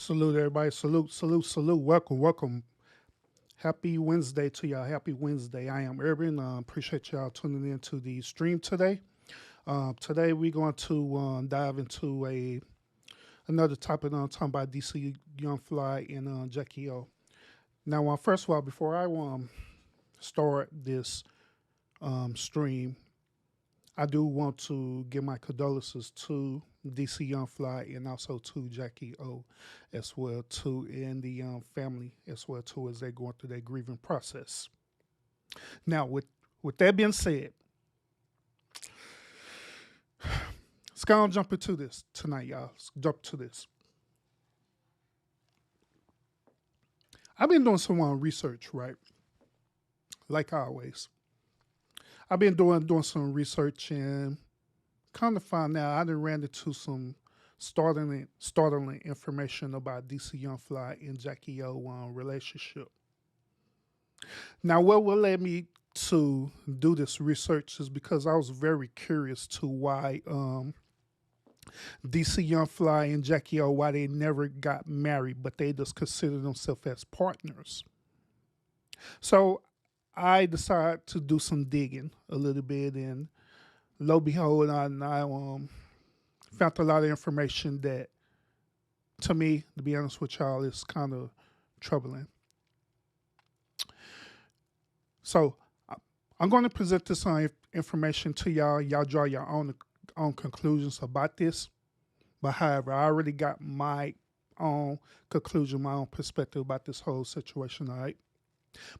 Salute everybody. Salute, salute, salute. Welcome, welcome. Happy Wednesday to y'all. Happy Wednesday. I am Urban. Appreciate y'all tuning in to the stream today. Today we're going to dive into another topic talking about DC Young Fly and Jackie O. Now, first of all, before I start this stream, I do want to give my condolences to DC Young Fly and also to Jackie O as well too, and the family as well too, as they're going through their grieving process. Now, with that being said, let's go and jump into this tonight, y'all. Let's jump to this. I've been doing some research, right? Like always. I've been doing some research and kind of find out I done ran into some startling information about DC Young Fly and Jackie O relationship. Now, what will led me to do this research is because I was very curious to why DC Young Fly and Jackie O, why they never got married, but they just consider themselves as partners. So I decided to do some digging a little bit, and lo and behold, I found a lot of information that, to me, to be honest with y'all, is kind of troubling. So I'm going to present this information to y'all. Y'all draw your own conclusions about this. But however, I already got my own conclusion, my own perspective about this whole situation. All right.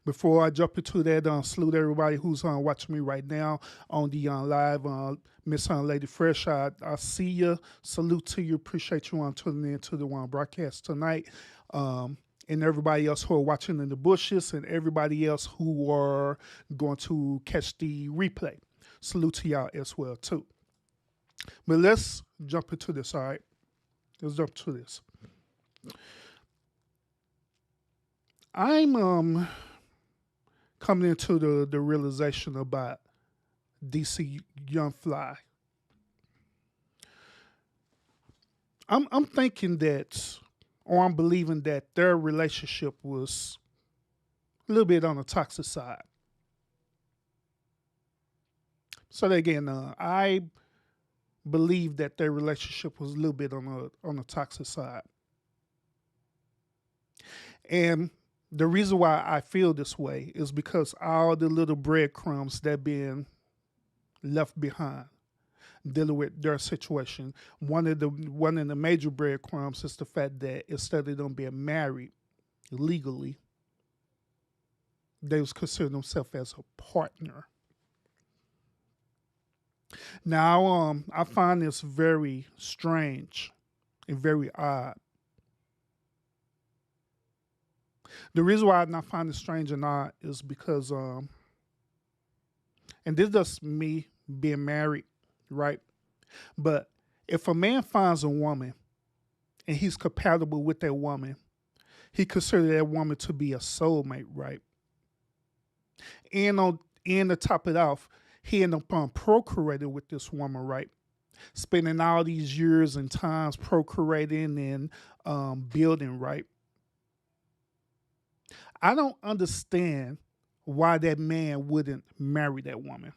Before I jump into that, salute everybody who's watching me right now on the live. Miss Lady Fresh, I see you. Salute to you. Appreciate you tuning in to the broadcast tonight. And everybody else who are watching in the bushes and everybody else who are going to catch the replay. Salute to y'all as well, too. But let's jump into this, all right? Let's jump to this. I'm coming into the realization about DC Young Fly. I'm thinking that, or I'm believing that their relationship was a little bit on the toxic side. So again, I believe that their relationship was a little bit on the toxic side. And the reason why I feel this way is because all the little breadcrumbs that being left behind dealing with their situation. One of the major breadcrumbs is the fact that instead of them being married legally, they was considering themselves as a partner. Now, I find this very strange and very odd. The reason why I find it strange and odd is because, and this is just me being married, right? But if a man finds a woman and he's compatible with that woman, he considers that woman to be a soulmate, right? And to top it off, he ended up procreating with this woman, right? Spending all these years and times procreating and building, right? I don't understand why that man wouldn't marry that woman.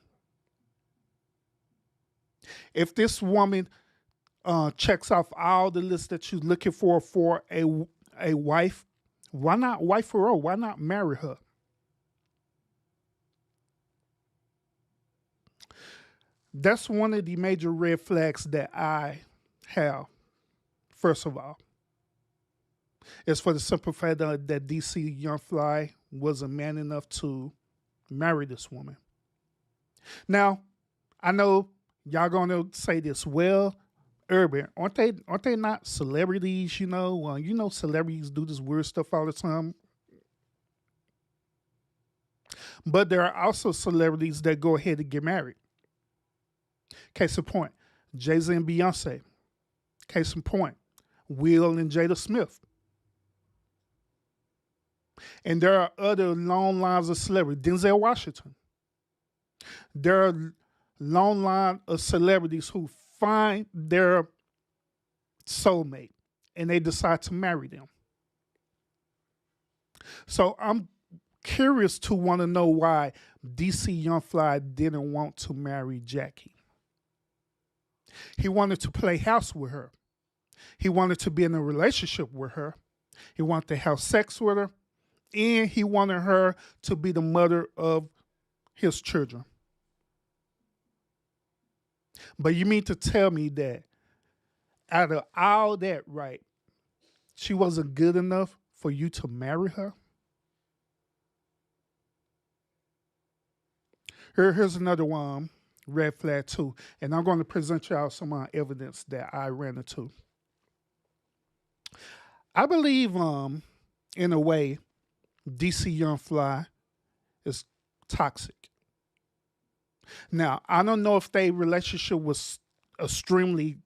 If this woman checks off all the lists that you're looking for a wife, why not wife her? Why not marry her? That's one of the major red flags that I have, first of all. It's for the simple fact that DC Young Fly wasn't man enough to marry this woman. Now, I know y'all gonna say this. Well, Urban, aren't they not celebrities? You know, celebrities do this weird stuff all the time. But there are also celebrities that go ahead and get married. Case in point, Jay-Z and Beyonce. Case in point, Will and Jada Smith. And there are other long lines of celebrities. Denzel Washington. There are long line of celebrities who find their soulmate and they decide to marry them. So I'm curious to want to know why DC Young Fly didn't want to marry Jackie. He wanted to play house with her. He wanted to be in a relationship with her. He wanted to have sex with her. And he wanted her to be the mother of his children. But you mean to tell me that out of all that, right, she wasn't good enough for you to marry her? Here's another one, red flag too. And I'm going to present y'all some evidence that I ran into. I believe, in a way, DC Young Fly is toxic. Now, I don't know if their relationship was extremely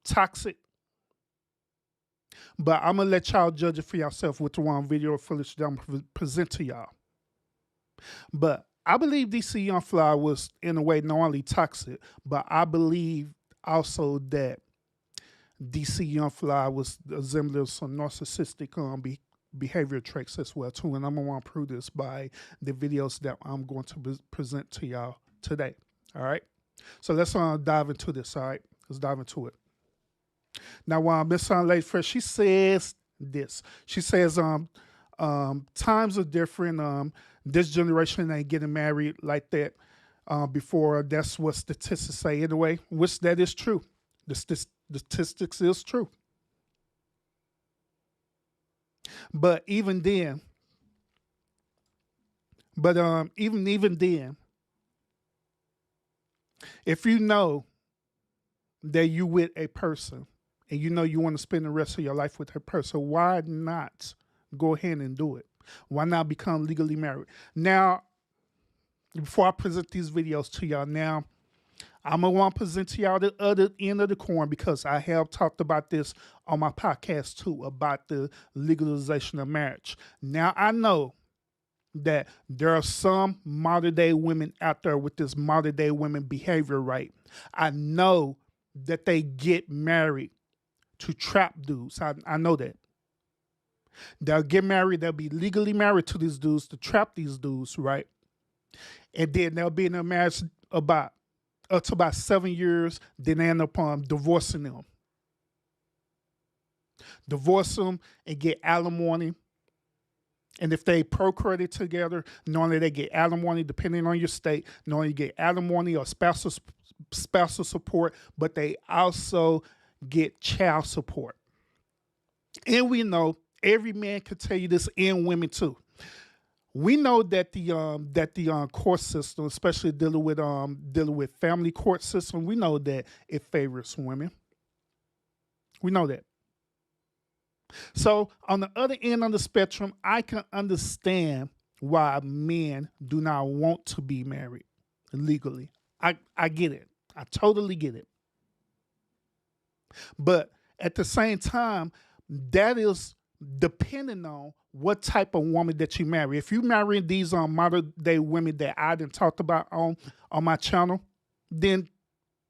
toxic, but I'm going to let y'all judge it for yourself with the one video footage that I'm going to present to y'all. But I believe DC Young Fly was, in a way, not only toxic, but I believe also that DC Young Fly was resembling some narcissistic behavior traits as well too, and I'm gonna want to prove this by the videos that I'm going to present to y'all today. All right, so let's dive into this. All right, let's dive into it. Now, while Miss Lady Fresh, she says this. She says, times are different. This generation ain't getting married like that before. That's what statistics say anyway, which that is true. The statistics is true. But even then, even then, if you know that you with a person and you know you want to spend the rest of your life with her person, why not go ahead and do it? Why not become legally married? Now, before I present these videos to y'all, now I'm going to want to present to y'all the other end of the coin, because I have talked about this on my podcast too, about the legalization of marriage. Now, I know that there are some modern day women out there with this modern day women behavior, right? I know that they get married to trap dudes. I know that. They'll get married, they'll be legally married to these dudes to trap these dudes, right? And then they'll be in a marriage up to about 7 years, then they end up divorcing them. Divorce them and get alimony. And if they procreated together, normally they get alimony, depending on your state. Normally you get alimony or spousal support, but they also get child support. And we know, every man can tell you this, and women too. We know that the court system, especially dealing with family court system, we know that it favors women. We know that. So on the other end of the spectrum, I can understand why men do not want to be married legally. I get it. I totally get it. But at the same time, that is depending on what type of woman that you marry. If you marry these modern day women that I done talked about on my channel, then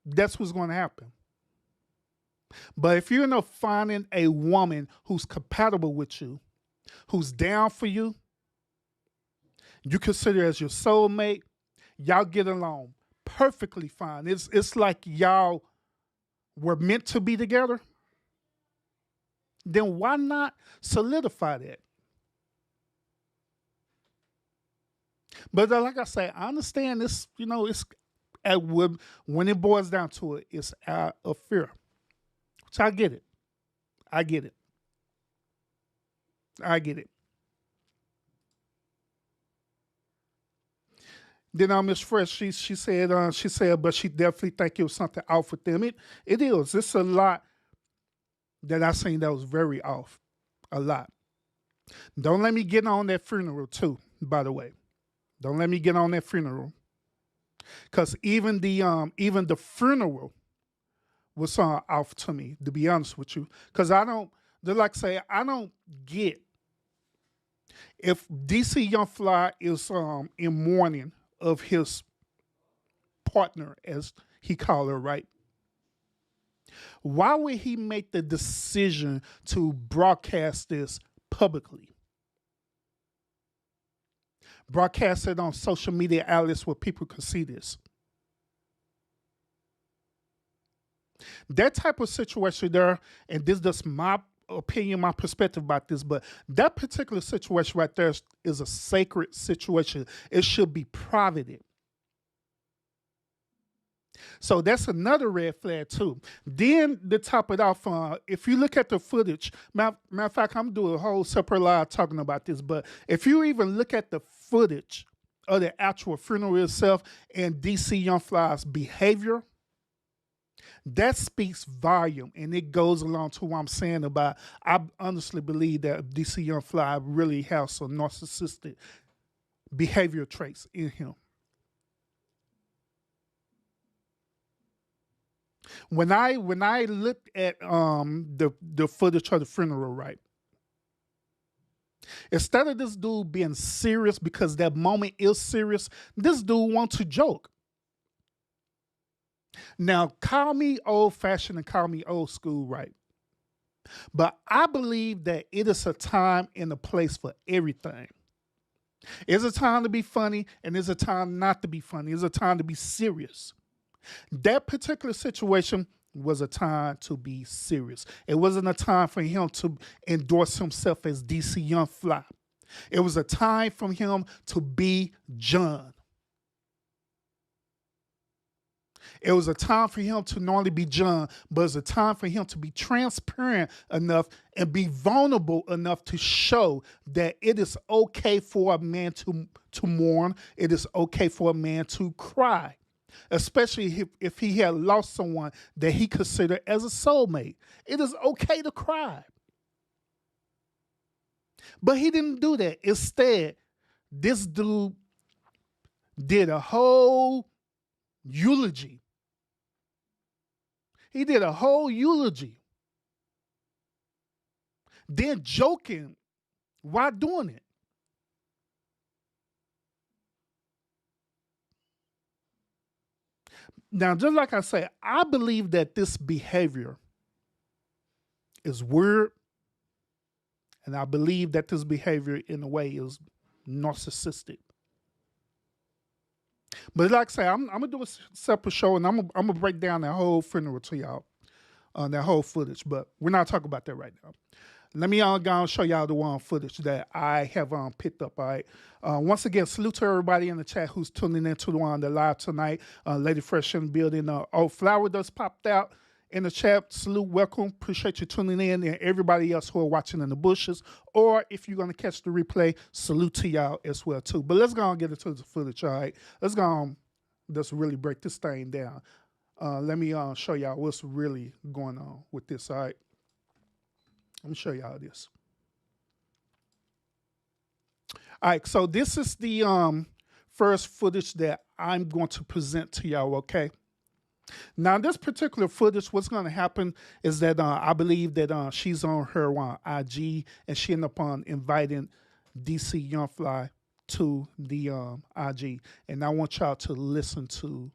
that's what's going to happen. But if you're not finding a woman who's compatible with you, who's down for you, you consider as your soulmate, y'all get along perfectly fine. It's like y'all were meant to be together. Then why not solidify that? But like I say, I understand this, it's when it boils down to it, it's out of fear. So I get it. I get it. Then Miss Fresh, she said, but she definitely think it was something off with them. It is. It's a lot that I seen that was very off. A lot. Don't let me get on that funeral too, by the way. Don't let me get on that funeral. Because even the funeral was off to me, to be honest with you. Because I don't get if DC Young Fly is in mourning of his partner, as he called her, right? Why would he make the decision to broadcast this publicly? Broadcast it on social media outlets where people could see this. That type of situation there, and this is just my opinion, my perspective about this, but that particular situation right there is a sacred situation. It should be privated. So that's another red flag too. Then to top it off, if you look at the footage, matter of fact, I'm doing a whole separate live talking about this, but if you even look at the footage of the actual funeral itself and DC Young Fly's behavior, that speaks volume, and it goes along to what I'm saying about. I honestly believe that DC Young Fly really has some narcissistic behavior traits in him. When I looked at the footage of the funeral, right? Instead of this dude being serious because that moment is serious, this dude wants to joke. Now, call me old fashioned and call me old school, right? But I believe that it is a time and a place for everything. It's a time to be funny and it's a time not to be funny. It's a time to be serious. That particular situation was a time to be serious. It wasn't a time for him to endorse himself as DC Young Fly. It was a time for him to be John. It was a time for him to not only be John, but it was a time for him to be transparent enough and be vulnerable enough to show that it is okay for a man to mourn. It is okay for a man to cry, especially if he had lost someone that he considered as a soulmate. It is okay to cry. But he didn't do that. Instead, this dude did a whole eulogy. He did a whole eulogy. Then joking while doing it. Now, just like I say, I believe that this behavior is weird, and I believe that this behavior, in a way, is narcissistic. But like I say, I'm gonna do a separate show, and I'm gonna break down that whole funeral to y'all, that whole footage. But we're not talking about that right now. Let me go and show y'all the one footage that I have picked up. All right. Once again, salute to everybody in the chat who's tuning into the live tonight. Lady Fresh in the building. Flower just popped out in the chat. Salute, welcome. Appreciate you tuning in, and everybody else who are watching in the bushes. Or if you're gonna catch the replay, salute to y'all as well too. But let's go and get into the footage. All right. Let's go and just really break this thing down. Let me show y'all what's really going on with this. All right. Let me show y'all this. All right, so this is the first footage that I'm going to present to y'all, okay? Now, this particular footage, what's going to happen is that I believe that she's on her IG, and she ended up inviting DC Youngfly to the IG. And I want y'all to listen to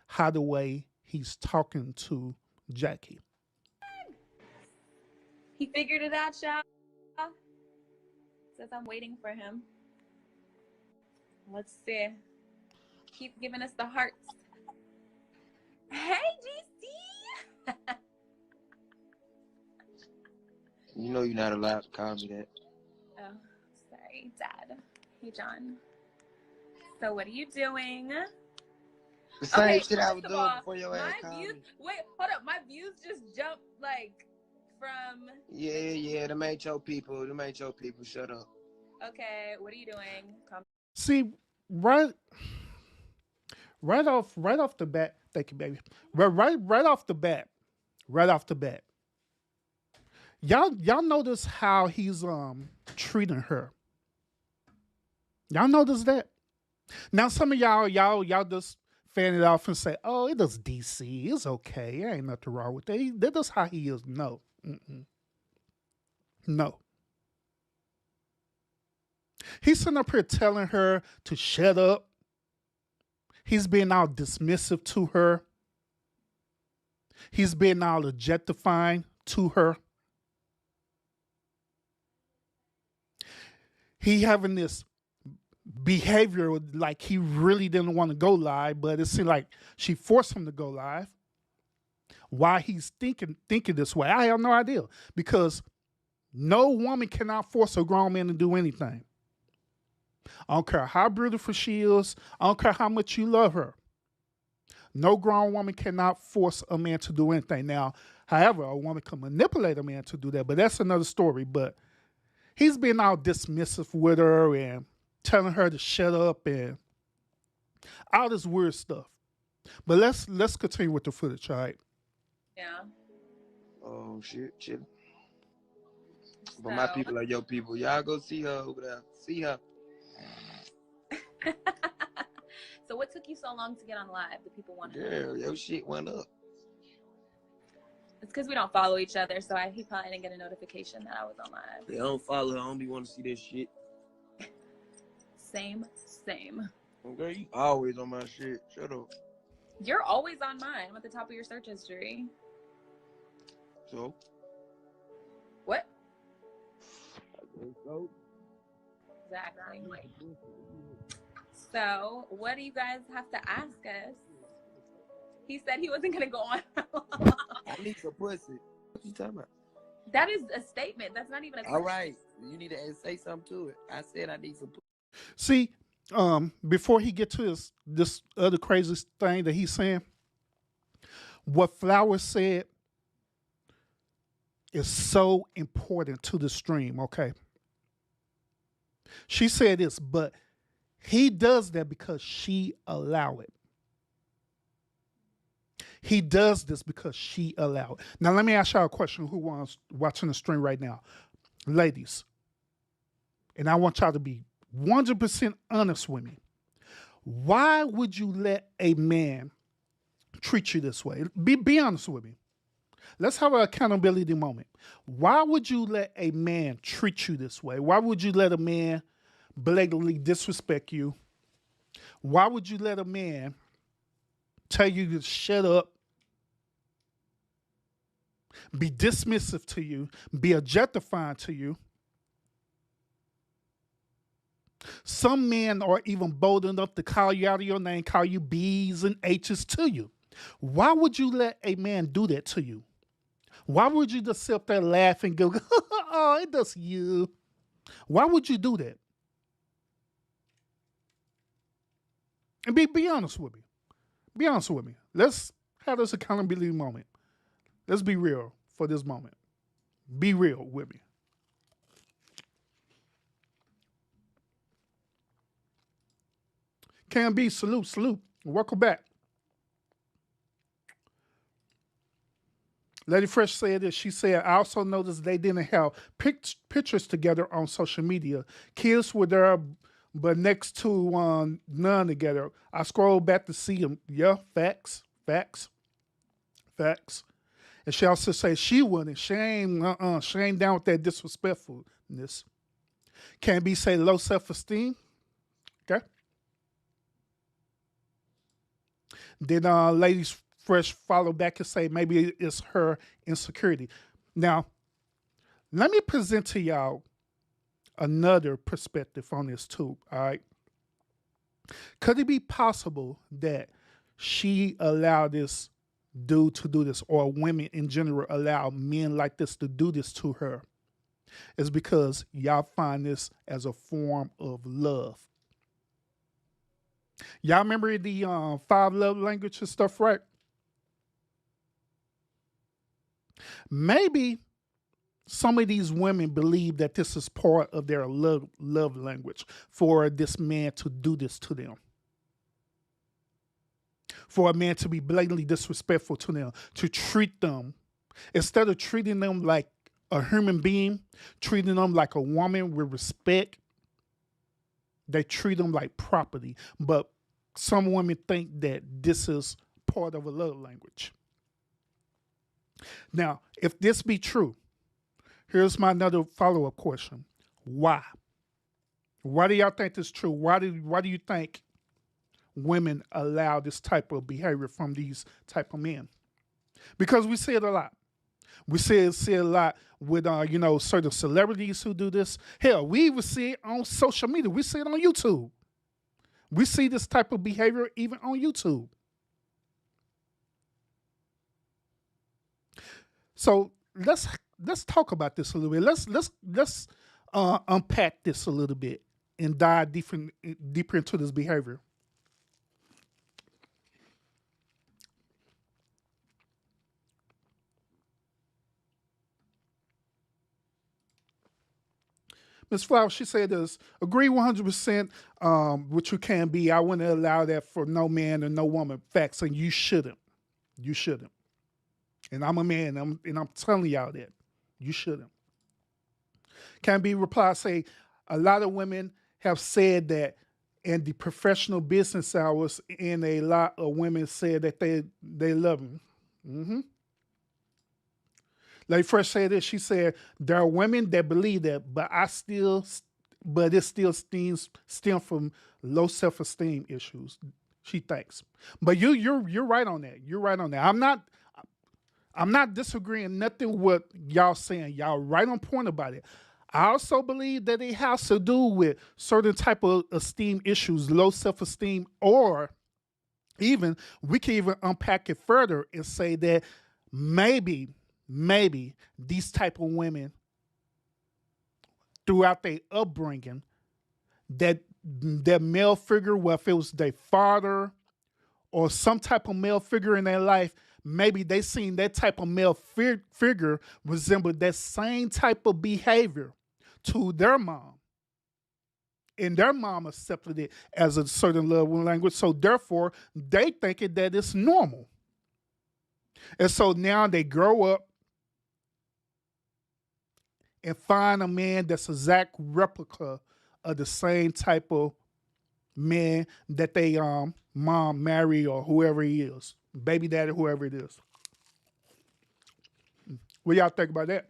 how the way he's talking to Jackie. He figured it out, y'all. Says I'm waiting for him. Let's see. Keep giving us the hearts. Hey, GC. You know you're not allowed to call me that. Oh, sorry, Dad. Hey, John. So what are you doing? The same shit I was doing before your ass called me. Wait, hold up. My views just jumped like from. Yeah. Them ain't your people. Shut up. Okay, what are you doing? See, right off the bat. Thank you, baby. Right off the bat. Y'all notice how he's treating her. Y'all notice that? Now some of y'all just fan it off and say, "Oh, it does DC. It's okay. There ain't nothing wrong with that. That's how he is." No. No. He's sitting up here telling her to shut up. He's being all dismissive to her. He's been all objectifying to her. He having this behavior like he really didn't want to go live, but it seemed like she forced him to go live. Why he's thinking this way, I have no idea. Because no woman cannot force a grown man to do anything. I don't care how beautiful she is. I don't care how much you love her. No grown woman cannot force a man to do anything. Now, however, a woman can manipulate a man to do that, but that's another story. But he's been all dismissive with her and telling her to shut up and all this weird stuff. But let's continue with the footage, all right? Yeah. Oh shit, chill. But my people are your people. Y'all go see her over there. See her. So what took you so long to get on live? The people want to know. Girl, your shit went up. It's because we don't follow each other, so he probably didn't get a notification that I was on live. Yeah, I don't follow her. I don't be want to see that shit. Same. Girl, you always on my shit. Shut up. You're always on mine. I'm at the top of your search history. So? What? So? Exactly. So, what do you guys have to ask us? He said he wasn't going to go on. I need some pussy. What you talking about? That is a statement. That's not even a question. All right. You need to say something to it. I said I need some pussy. See, before he get to this other crazy thing that he's saying, what Flowers said is so important to the stream, okay? She said this, but he does that because she allow it. He does this because she allowed it. Now, let me ask y'all a question who wants watching the stream right now. Ladies, and I want y'all to be 100% honest with me. Why would you let a man treat you this way? Be honest with me. Let's have an accountability moment. Why would you let a man treat you this way? Why would you let a man blatantly disrespect you? Why would you let a man tell you to shut up, be dismissive to you, be objectifying to you? Some men are even bold enough to call you out of your name, call you B's and H's to you. Why would you let a man do that to you? Why would you just sit up there laugh and go, oh, it does you? Why would you do that? And be honest with me. Be honest with me. Let's have this accountability moment. Let's be real for this moment. Be real with me. Can be, salute. Welcome back. Lady Fresh said this. She said, I also noticed they didn't have pictures together on social media. Kids were there, but next to none together. I scrolled back to see them. Yeah, facts. And she also said she wouldn't. She ain't down with that disrespectfulness. Can be say low self-esteem. Okay. Then Ladies Fresh follow back and say maybe it's her insecurity. Now, let me present to y'all another perspective on this too, all right? Could it be possible that she allowed this dude to do this, or women in general allow men like this to do this to her? It's because y'all find this as a form of love. Y'all remember the 5 love languages stuff, right? Maybe some of these women believe that this is part of their love language for this man to do this to them. For a man to be blatantly disrespectful to them, to treat them, instead of treating them like a human being, treating them like a woman with respect, they treat them like property. But some women think that this is part of a love language. Now, if this be true, here's my another follow-up question. Why? Why do y'all think this is true? Why do you think women allow this type of behavior from these type of men? because we see it a lot. We see it a lot with certain celebrities who do this. Hell, we even see it on social media. We see it on YouTube. We see this type of behavior even on YouTube. So let's talk about this a little bit. Let's unpack this a little bit and dive deeper into this behavior. Ms. Flowers, she said this, agree 100% with you can be. I wouldn't allow that for no man or no woman. Facts, and you shouldn't. You shouldn't. And I'm a man, and I'm telling y'all that. You shouldn't. Can be reply say, a lot of women have said that in the professional business hours, and a lot of women said that they love him. Mm-hmm. Like first said this, she said there are women that believe that, but it still stem from low self-esteem issues. She thinks, but you're right on that. You're right on that. I'm not disagreeing nothing with y'all saying. Y'all right on point about it. I also believe that it has to do with certain type of esteem issues, low self-esteem, or even we can even unpack it further and say that maybe these type of women throughout their upbringing, that male figure, whether it was their father or some type of male figure in their life, maybe they seen that type of male figure resemble that same type of behavior to their mom. And their mom accepted it as a certain love language. So therefore, they thinking that it's normal. And so now they grow up and find a man that's exact replica of the same type of man that they mom marry or whoever he is, baby daddy, whoever it is. What y'all think about that?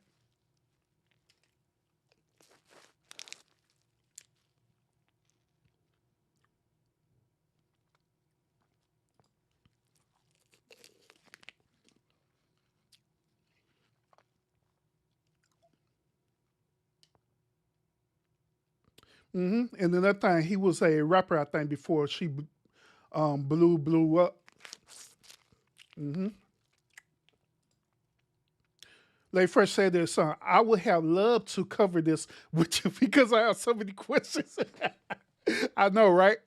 And another thing, he was a rapper, I think, before she blew up. Like first said this, I would have loved to cover this with you because I have so many questions. I know, right?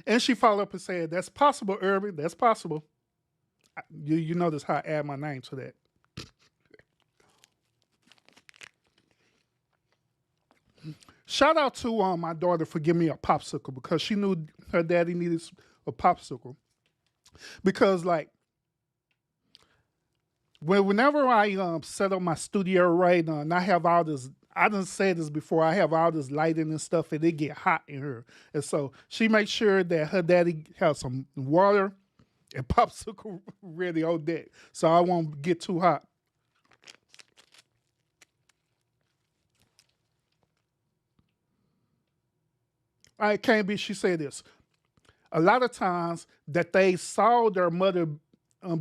And she followed up and said, "That's possible, Irving. That's possible." You notice how I add my name to that. Shout out to my daughter for giving me a popsicle because she knew her daddy needed a popsicle. Because like whenever I set up my studio right and I have all this, I didn't say this before, I have all this lighting and stuff and it get hot in here. And so she makes sure that her daddy has some water and popsicle ready on deck so I won't get too hot. I can't be, she said this. A lot of times that they saw their mother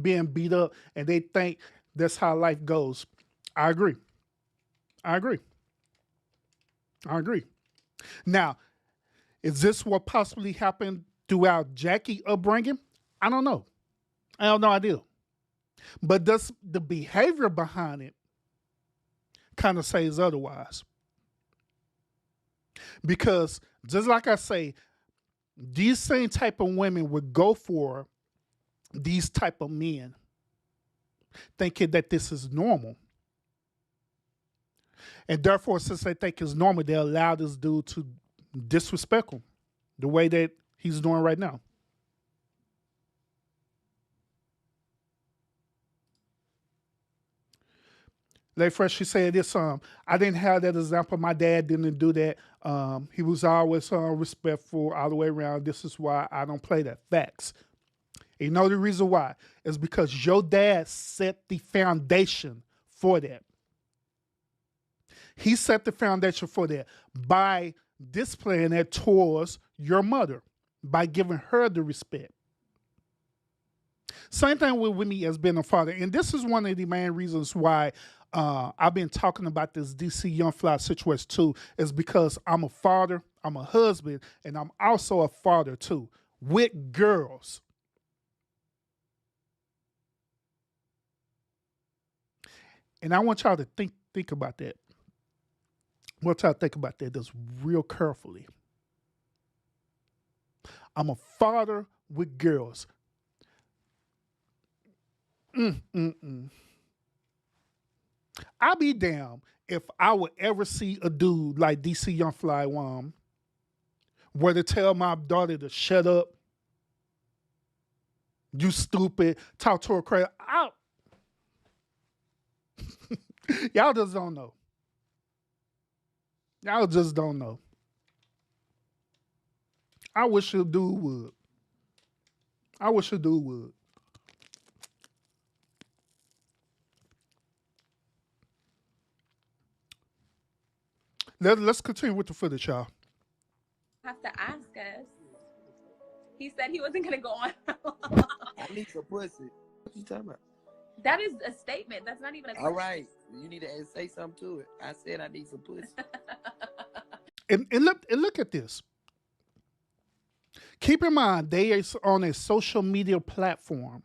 being beat up and they think that's how life goes. I agree. I agree. I agree. Now, is this what possibly happened throughout Jackie upbringing? I don't know. I have no idea. But does the behavior behind it kind of says otherwise? Because just like I say, these same type of women would go for these type of men thinking that this is normal. And therefore, since they think it's normal, they allow this dude to disrespect them the way that he's doing right now. Like fresh, she said this. I didn't have that example. My dad didn't do that. He was always respectful all the way around. This is why I don't play that. Facts. And you know the reason why is because your dad set the foundation for that. He set the foundation for that by displaying that towards your mother, by giving her the respect. Same thing with me as being a father. And this is one of the main reasons why I've been talking about this DC Young Fly situation too, is because I'm a father, I'm a husband, and I'm also a father too, with girls. And I want y'all to think about that. I want y'all to think about that just real carefully. I'm a father with girls. Mm-mm-mm. I'll be damned if I would ever see a dude like DC Young Fly where to tell my daughter to shut up, you stupid, talk to her crazy. Y'all just don't know. Y'all just don't know. I wish a dude would. I wish a dude would. Let's continue with the footage, y'all. Have to ask us. He said he wasn't gonna go on. I need some pussy. What you talking about? That is a statement. That's not even a question. All right. You need to say something to it. I said I need some pussy. And look at this. Keep in mind, they are on a social media platform.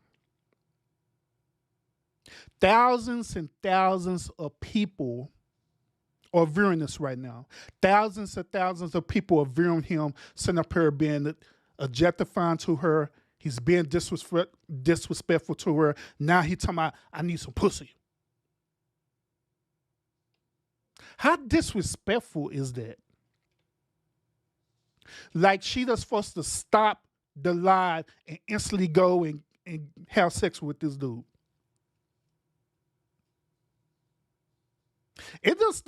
Thousands and thousands of people are viewing this right now. Thousands and thousands of people are viewing him sitting up here being objectifying to her. He's being disrespectful to her. Now he talking about, I need some pussy. How disrespectful is that? Like she just supposed to stop the live and instantly go and have sex with this dude. It just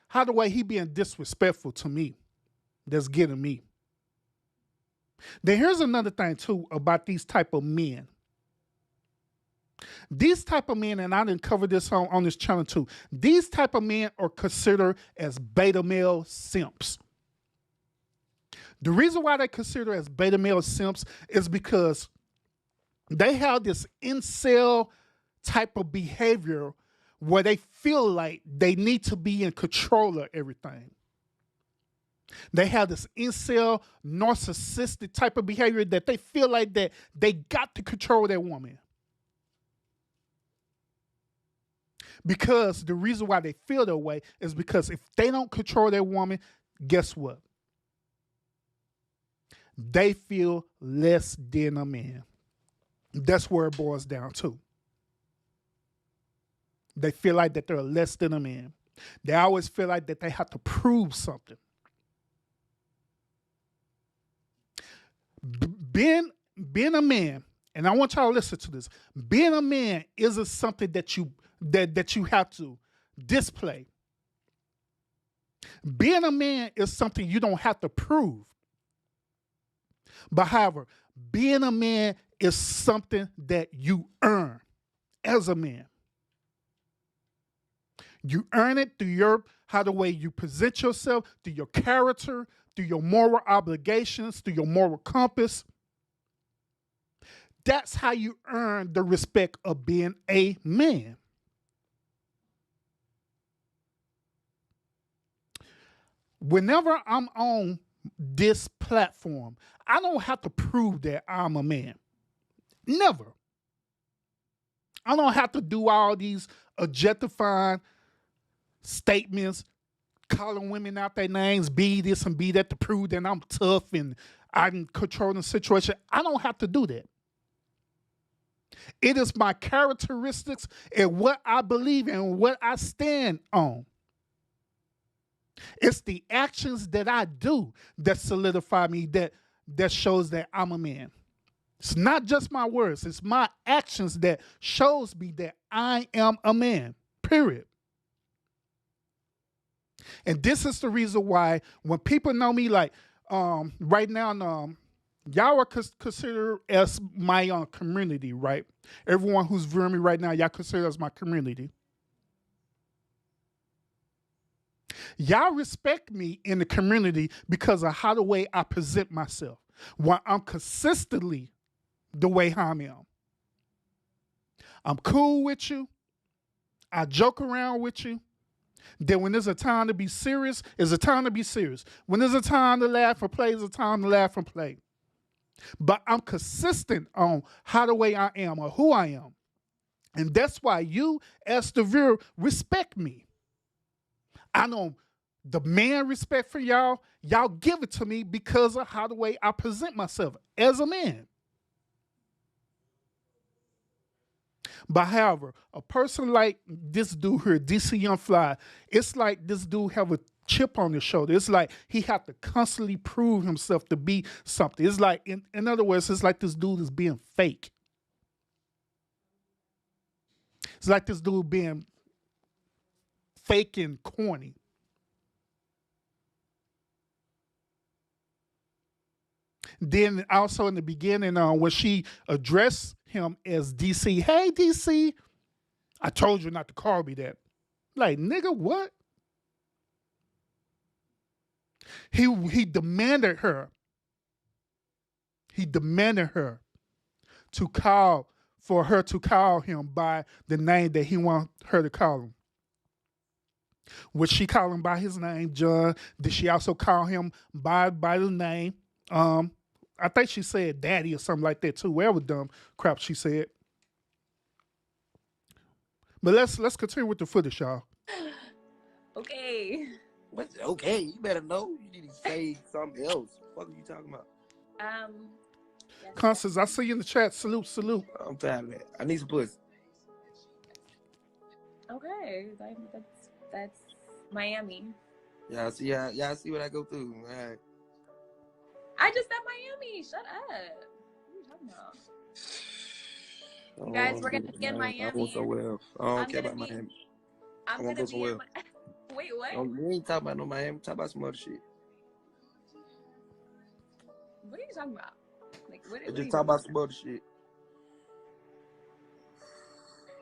how the way he being disrespectful to me that's getting me. Then here's another thing too about these type of men. These type of men, and I didn't cover this on this channel too. These type of men are considered as beta male simps. The reason why they consider as beta male simps is because they have this incel type of behavior where they feel like they need to be in control of everything. They have this incel narcissistic type of behavior that they feel like that they got to control their woman. Because the reason why they feel that way is because if they don't control their woman, guess what? They feel less than a man. That's where it boils down to. They feel like that they're less than a man. They always feel like that they have to prove something. Being a man, and I want y'all to listen to this. Being a man isn't something that you have to display. Being a man is something you don't have to prove. But however, being a man is something that you earn as a man. You earn it through how the way you present yourself, through your character, through your moral obligations, through your moral compass. That's how you earn the respect of being a man. Whenever I'm on this platform, I don't have to prove that I'm a man. Never. I don't have to do all these objectifying statements, calling women out their names, be this and be that to prove that I'm tough and I'm controlling the situation. I don't have to do that. It is my characteristics and what I believe and what I stand on. It's the actions that I do that solidify me, that shows that I'm a man. It's not just my words. It's my actions that shows me that I am a man, period. And this is the reason why when people know me, like right now, y'all are considered as my community, right? Everyone who's viewing me right now, y'all consider as my community. Y'all respect me in the community because of how the way I present myself. When I'm consistently the way I am. I'm cool with you. I joke around with you. Then when there's a time to be serious, it's a time to be serious. When there's a time to laugh and play, it's a time to laugh and play. But I'm consistent on how the way I am or who I am. And that's why you, as the viewer, respect me. I don't demand respect for y'all. Y'all give it to me because of how the way I present myself as a man. But however, a person like this dude here, DC Young Fly, it's like this dude have a chip on his shoulder. It's like he have to constantly prove himself to be something. It's like, in other words, it's like this dude is being fake. It's like this dude being fake and corny. Then also in the beginning, when she addressed him as DC, hey DC, I told you not to call me that. Like, nigga, what? He demanded her. He demanded her to call for her to call him by the name that he wanted her to call him. Would she call him by his name, John? Did she also call him by the name? I think she said daddy or something like that too. Whatever dumb crap she said. But let's continue with the footage, y'all. Okay. What's okay? You better know. You need to say something else. What are you talking about? Yes, Constance, I see you in the chat. Salute, salute. I'm tired of that. I need some pussy. okay. That's Miami. Y'all see what I go through. All right. I just said Miami. Shut up. What are you talking about? You guys, we're gonna be in Miami. I want somewhere else. I don't care about Miami. I'm want gonna to be go in. somewhere. Wait, what? We ain't talking about no Miami. Talk about some other shit. What are you talking about? Like, what? Just talk about some other shit.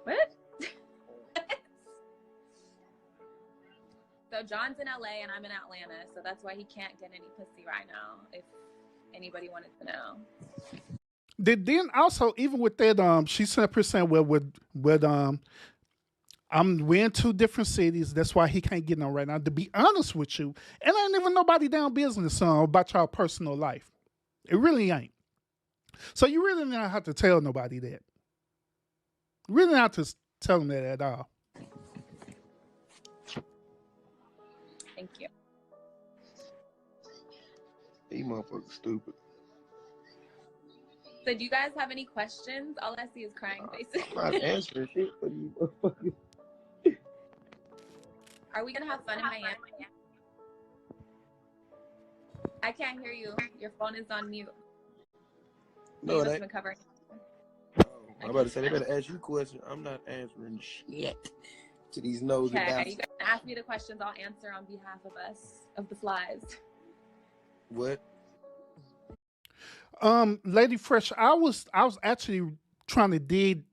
What? So John's in LA and I'm in Atlanta, so that's why he can't get any pussy right now. If anybody wanted to know. Then also even with that, she said percent with we're in two different cities. That's why he can't get no right now. To be honest with you, and I ain't even nobody down business about y'all personal life. It really ain't. So you really don't have to tell nobody that. You really not to tell them that at all. Thank you. These motherfuckers stupid. So do you guys have any questions? All I see is crying faces. I'm not answering shit for you motherfuckers. Are we gonna have fun in Miami? I can't hear you. Your phone is on mute. No, that. Covering. I'm about to say they better ask you questions. I'm not answering shit to these nosy bastards. You can ask me the questions. I'll answer on behalf of us, of the flies. What? Lady Fresh, I was actually trying to dig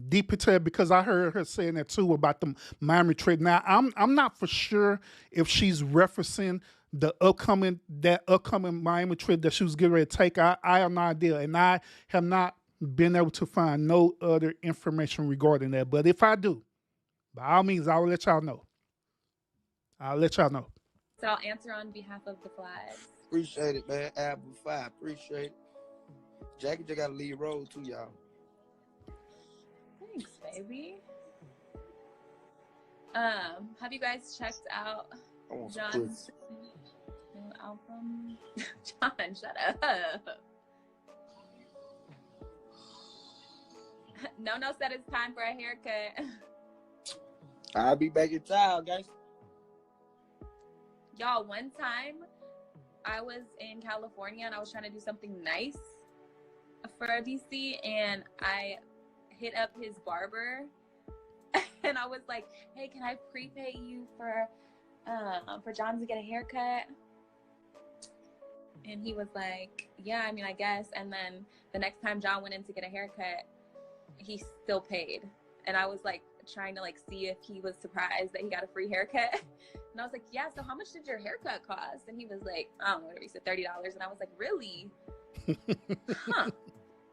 deep into it because I heard her saying that too about the Miami trip. Now I'm not for sure if she's referencing the upcoming Miami trip that she was getting ready to take. I have no idea, and I have not been able to find no other information regarding that. But if I do, by all means, I will let y'all know. So I'll answer on behalf of the flies. Appreciate it, man. Apple 5. Appreciate it. Jackie just got to lead roll too, y'all. Thanks, baby. Have you guys checked out John's new album? John, shut up. No said it's time for a haircut. I'll be back in town, guys. Y'all, one time I was in California and I was trying to do something nice for DC, and I hit up his barber and I was like, hey, can I prepay you for John to get a haircut? And he was like, yeah, I mean, I guess. And then the next time John went in to get a haircut, he still paid. And I was like trying to see if he was surprised that he got a free haircut. And I was like, yeah, so how much did your haircut cost? And he was like, I don't know, whatever, he said $30. And I was like, really? Huh.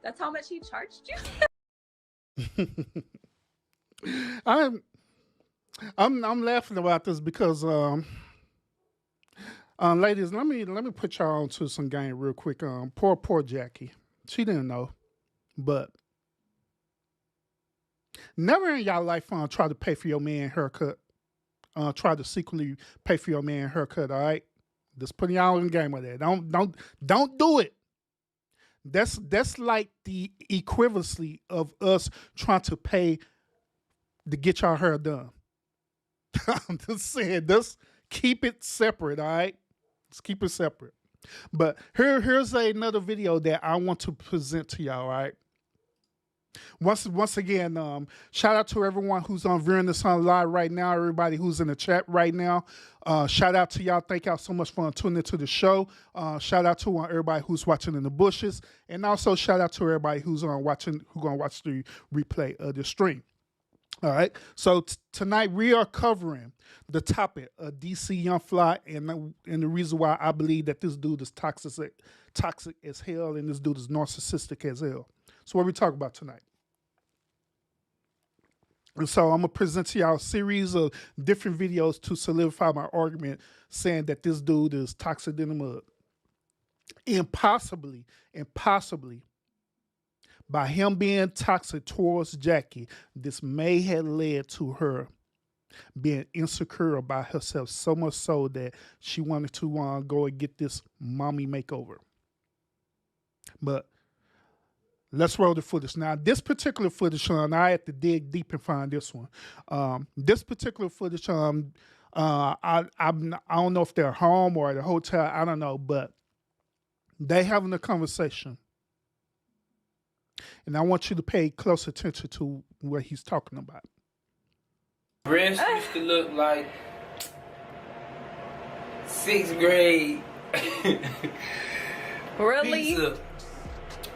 That's how much he charged you? I'm I'm laughing about this because ladies, let me put y'all on to some game real quick. Poor Jackie. She didn't know, but never in y'all life try to pay for your man haircut. Try to secretly pay for your man haircut. All right, just putting y'all in the game with that. Don't do it. That's like the equivalency of us trying to pay to get y'all hair done. I'm just saying, just keep it separate, all right? Let's keep it separate. But here's another video that I want to present to y'all, all right? Once again, shout out to everyone who's on viewing this on live right now, everybody who's in the chat right now. Shout out to y'all. Thank y'all so much for tuning into the show. Shout out to everybody who's watching in the bushes, and also shout out to everybody who's gonna watch the replay of the stream. All right. So tonight we are covering the topic of DC Young Fly and the reason why I believe that this dude is toxic as hell and this dude is narcissistic as hell. So what we talk about tonight. And so I'm gonna present to y'all a series of different videos to solidify my argument, saying that this dude is toxic in the mud. And possibly, by him being toxic towards Jackie, this may have led to her being insecure about herself so much so that she wanted to go and get this mommy makeover. But let's roll the footage. Now, this particular footage, I had to dig deep and find this one. This particular footage, I don't know if they're home or at a hotel. I don't know, but they having a conversation. And I want you to pay close attention to what he's talking about. Breast used to look like 6th grade Really? pizza.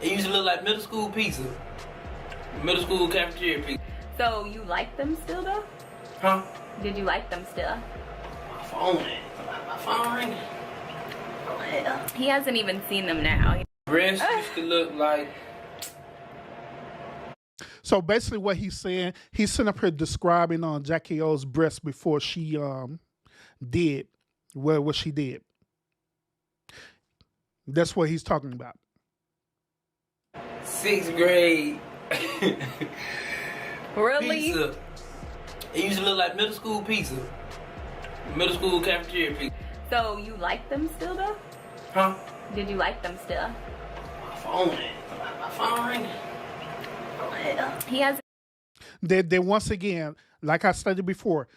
It used to look like middle school pizza. Middle school cafeteria pizza. So you like them still though? Huh? Did you like them still? My phone. My phone ringing. Oh, hell. He hasn't even seen them now. Breast used to look like... So basically what he's saying, he's sitting up here describing on Jackie O's breast before she did what she did. That's what he's talking about. 6th grade Really? pizza. It used to look like middle school pizza. Middle school cafeteria pizza. So you like them still though? Huh? Did you like them still? My phone. My phone ringing. Oh, hell. He hasn't. Then once again, like I stated before,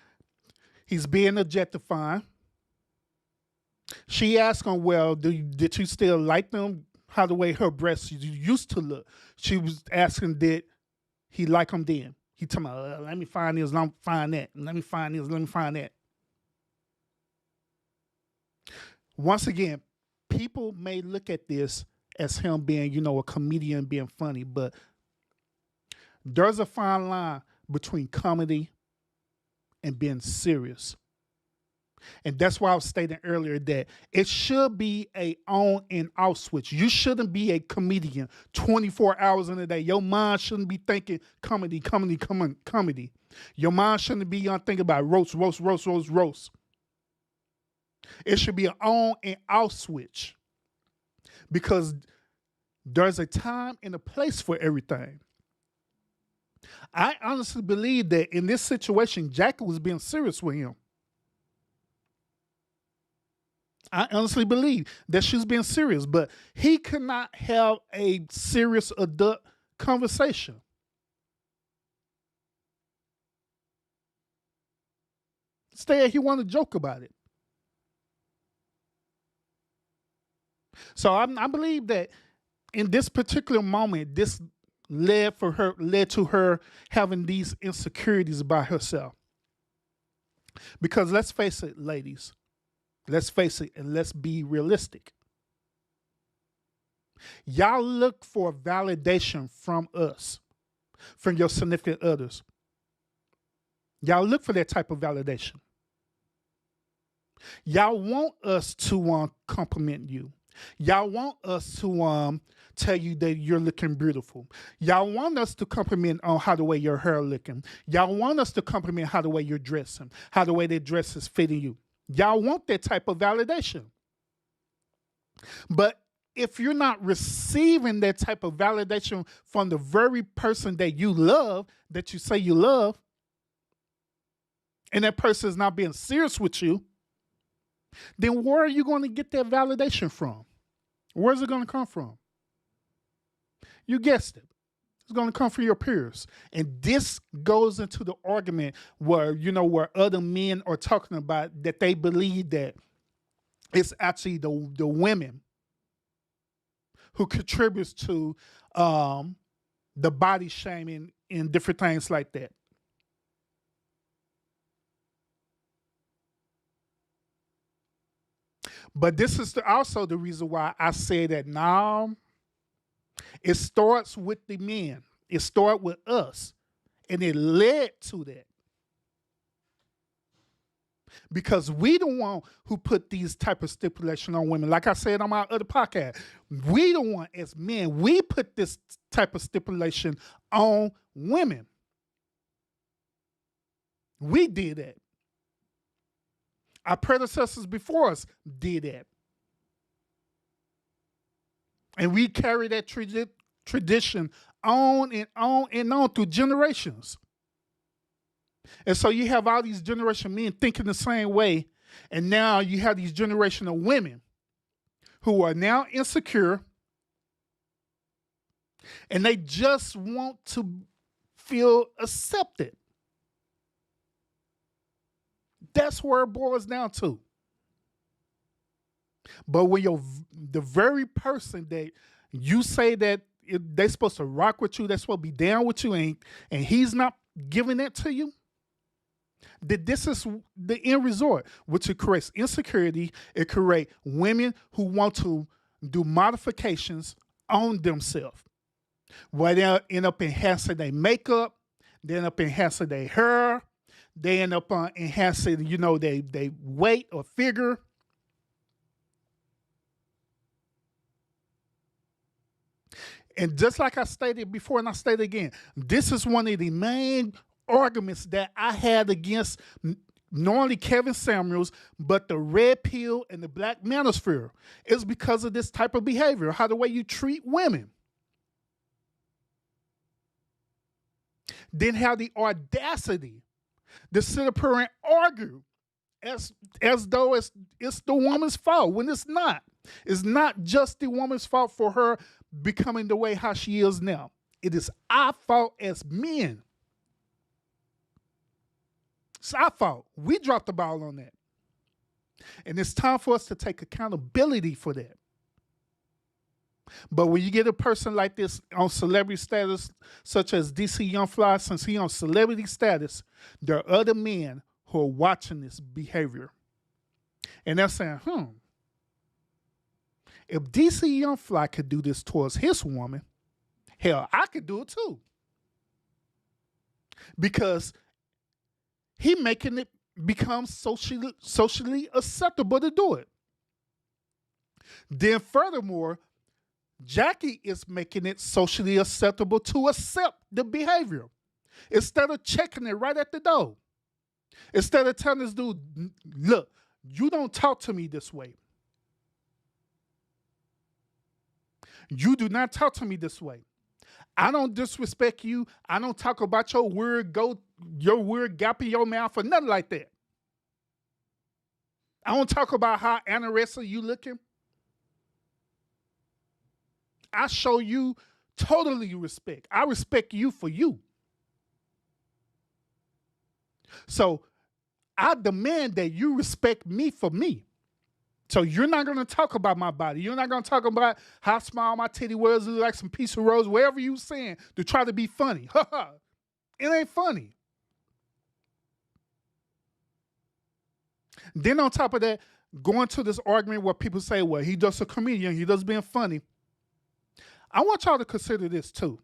he's being objectifying. She asked him, well, did you still like them? How the way her breasts used to look. She was asking, did he like them then? He told me, let me find this, let me find that. Let me find this, let me find that. Once again, people may look at this as him being, a comedian being funny, but there's a fine line between comedy and being serious. And that's why I was stating earlier that it should be a on and off switch. You shouldn't be a comedian 24 hours in a day. Your mind shouldn't be thinking comedy. Your mind shouldn't be thinking about roast. It should be an on and off switch because there's a time and a place for everything. I honestly believe that in this situation, Jackie was being serious with him. I honestly believe that she's being serious, but he could not have a serious adult conversation. Instead, he wanted to joke about it. So I believe that in this particular moment, this led to her having these insecurities about herself. Because let's face it, ladies. Let's face it and let's be realistic. Y'all look for validation from us, from your significant others. Y'all look for that type of validation. Y'all want us to compliment you. Y'all want us to tell you that you're looking beautiful. Y'all want us to compliment on how the way your hair looking. Y'all want us to compliment how the way you're dressing, how the way that dress is fitting you. Y'all want that type of validation. But if you're not receiving that type of validation from the very person that you love, that you say you love, and that person is not being serious with you, then where are you going to get that validation from? Where's it going to come from? You guessed it. It's going to come from your peers. And this goes into the argument where, where other men are talking about that they believe that it's actually the women who contributes to the body shaming and different things like that. But this is also the reason why I say that now it starts with the men. It started with us. And it led to that. Because we the one who put these type of stipulation on women. Like I said on my other podcast, we the one as men, we put this type of stipulation on women. We did that. Our predecessors before us did that. And we carry that tradition on and on and on through generations. And so you have all these generation men thinking the same way. And now you have these generation of women who are now insecure. And they just want to feel accepted. That's where it boils down to. But when the very person that you say that they're supposed to rock with you, they're supposed to be down with you, and he's not giving that to you, that this is the end result, which it creates insecurity. It creates women who want to do modifications on themselves. Where they end up enhancing their makeup, they end up enhancing their hair, they end up enhancing, their weight or figure. And just like I stated before, and I state again, this is one of the main arguments that I had against not only Kevin Samuels, but the red pill and the black manosphere, is because of this type of behavior, how the way you treat women. Then have the audacity to sit up here and argue as though it's the woman's fault, when it's not. It's not just the woman's fault for her becoming the way how she is now. It is our fault as men. It's our fault. We dropped the ball on that. And it's time for us to take accountability for that. But when you get a person like this on celebrity status, such as DC Young Fly, since he on celebrity status, there are other men who are watching this behavior. And they're saying, if DC Young Fly could do this towards his woman, hell, I could do it too. Because he making it become socially acceptable to do it. Then furthermore, Jackie is making it socially acceptable to accept the behavior. Instead of checking it right at the door. Instead of telling this dude, look, you don't talk to me this way. You do not talk to me this way. I don't disrespect you. I don't talk about your weird gap in your mouth or nothing like that. I don't talk about how anorexic you looking. I show you totally respect. I respect you for you. So I demand that you respect me for me. So you're not going to talk about my body. You're not going to talk about how small my titty was, like some piece of rose, whatever you saying to try to be funny. It ain't funny. Then on top of that, going to this argument where people say, well, he just a comedian. He just being funny. I want y'all to consider this too.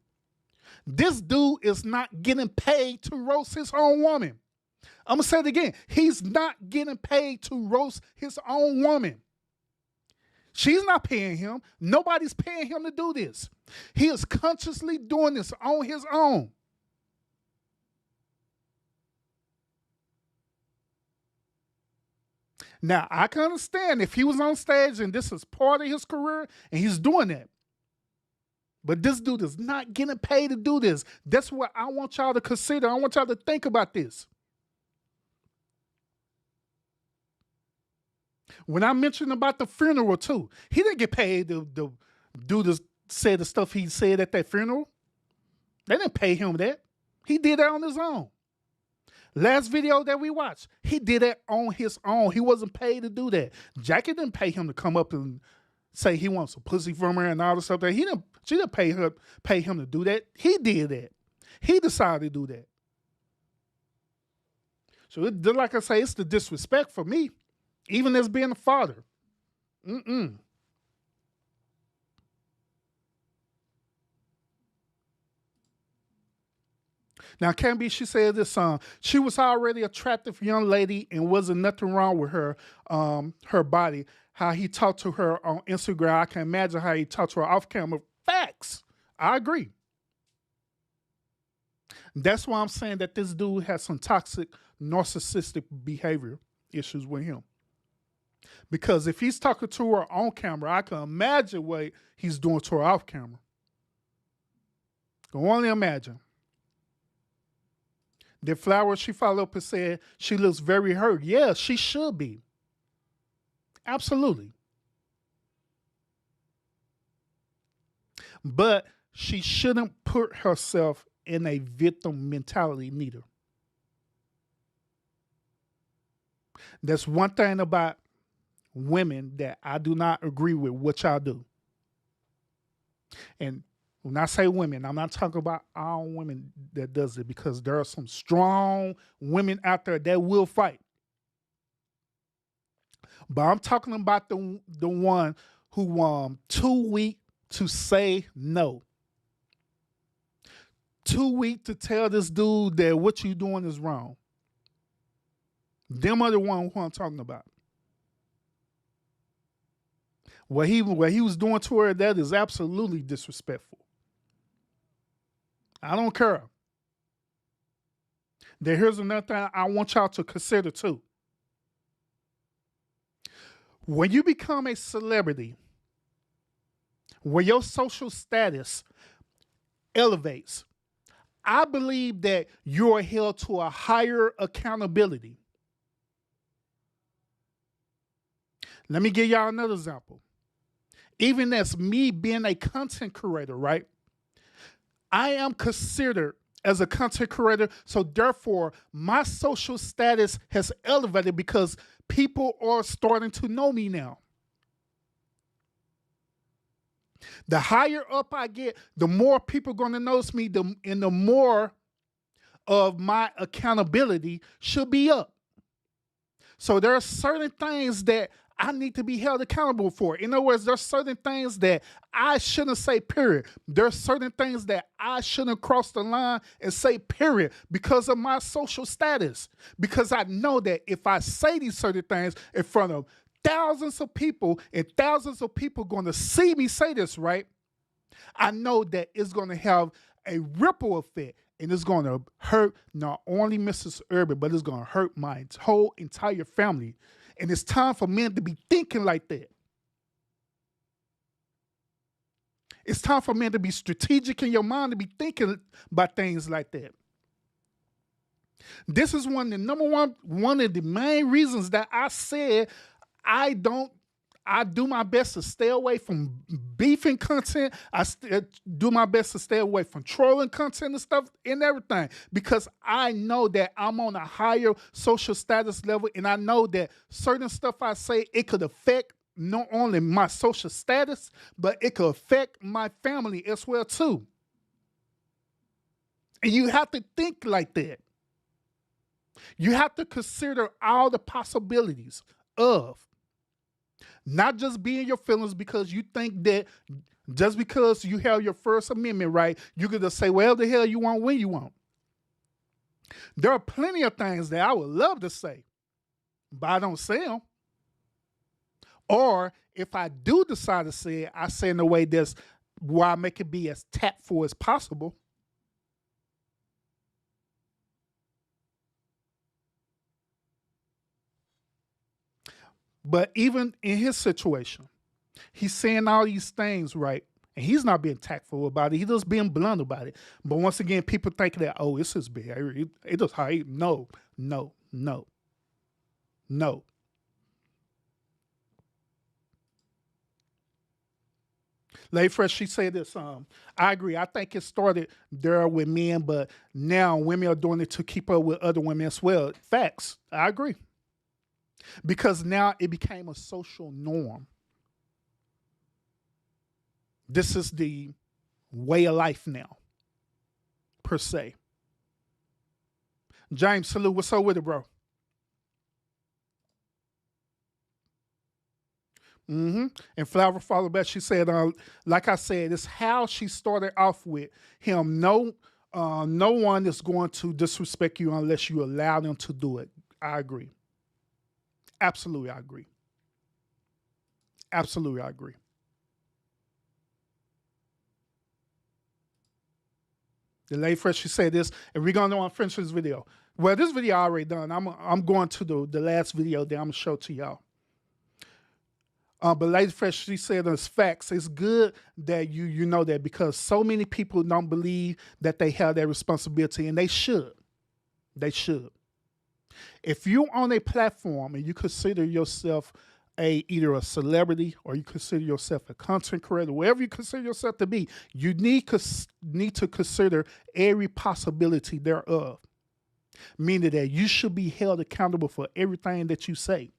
This dude is not getting paid to roast his own woman. I'm going to say it again. He's not getting paid to roast his own woman. She's not paying him. Nobody's paying him to do this. He is consciously doing this on his own. Now, I can understand if he was on stage and this is part of his career and he's doing that. But this dude is not getting paid to do this. That's what I want y'all to consider. I want y'all to think about this. When I mentioned about the funeral too, he didn't get paid to do this, say the stuff he said at that funeral. They didn't pay him that. He did that on his own. Last video that we watched, he did that on his own. He wasn't paid to do that. Jackie didn't pay him to come up and say he wants a pussy from her and all the stuff that she didn't pay him to do that. He did that. He decided to do that. So like I say, it's the disrespect for me, even as being a father. Now, Camby, she said this she was already attractive young lady and wasn't nothing wrong with her her body. How he talked to her on Instagram, I can imagine how he talked to her off camera. Facts. I agree. That's why I'm saying that this dude has some toxic, narcissistic behavior issues with him. Because if he's talking to her on camera, I can imagine what he's doing to her off camera. Can only imagine. The Flower, she followed up and said she looks very hurt. Yeah, she should be. Absolutely. But she shouldn't put herself in a victim mentality neither. That's one thing about women that I do not agree with what y'all do. And when I say women, I'm not talking about all women that does it, because there are some strong women out there that will fight. But I'm talking about the one who too weak to say no. Too weak to tell this dude that what you doing is wrong. Them are the one who I'm talking about. What he was doing to her, that is absolutely disrespectful. I don't care. Then here's another thing I want y'all to consider too. When you become a celebrity, when your social status elevates, I believe that you're held to a higher accountability. Let me give y'all another example. Even as me being a content creator, right? I am considered as a content creator, so therefore my social status has elevated because people are starting to know me now. The higher up I get, the more people are going to notice me, and the more of my accountability should be up. So there are certain things that I need to be held accountable for. In other words, there's certain things that I shouldn't say, period. There's certain things that I shouldn't cross the line and say, period, because of my social status. Because I know that if I say these certain things in front of thousands of people, and thousands of people going to see me say this, right? I know that it's going to have a ripple effect, and it's going to hurt not only Mrs. Urban, but it's going to hurt my whole entire family. And it's time for men to be thinking like that. It's time for men to be strategic in your mind, to be thinking about things like that. This is one of the main reasons that I said I do my best to stay away from beefing content. I do my best to stay away from trolling content and stuff and everything, because I know that I'm on a higher social status level, and I know that certain stuff I say, it could affect not only my social status, but it could affect my family as well too. And you have to think like that. You have to consider all the possibilities of not just being your feelings, because you think that just because you have your First Amendment right, you're going to say whatever the hell you want when you want. There are plenty of things that I would love to say, but I don't say them. Or if I do decide to say it, I say in a way that's where I make it be as tactful as possible. But even in his situation, he's saying all these things, right? And he's not being tactful about it. He's just being blunt about it. But once again, people think that, oh, it's his behavior. It just how he, no, no, no, no. Lady Fresh, she said this. I agree. I think it started there with men, but now women are doing it to keep up with other women as well. Facts. I agree. Because now it became a social norm. This is the way of life now, per se. James, salute. What's up with it, bro? And Flower followed back. She said, like I said, it's how she started off with him. No, no one is going to disrespect you unless you allow them to do it. I agree. Absolutely, I agree. Absolutely, I agree. The lady fresh, she said this, and we're gonna finish this video. Well, this video already done. I'm going to the last video that I'm gonna show to y'all. But Lady Fresh, she said it's facts. It's good that you know that because so many people don't believe that they have that responsibility, and they should. They should. If you're on a platform and you consider yourself either a celebrity or you consider yourself a content creator, wherever you consider yourself to be, you need to consider every possibility thereof. Meaning that you should be held accountable for everything that you say.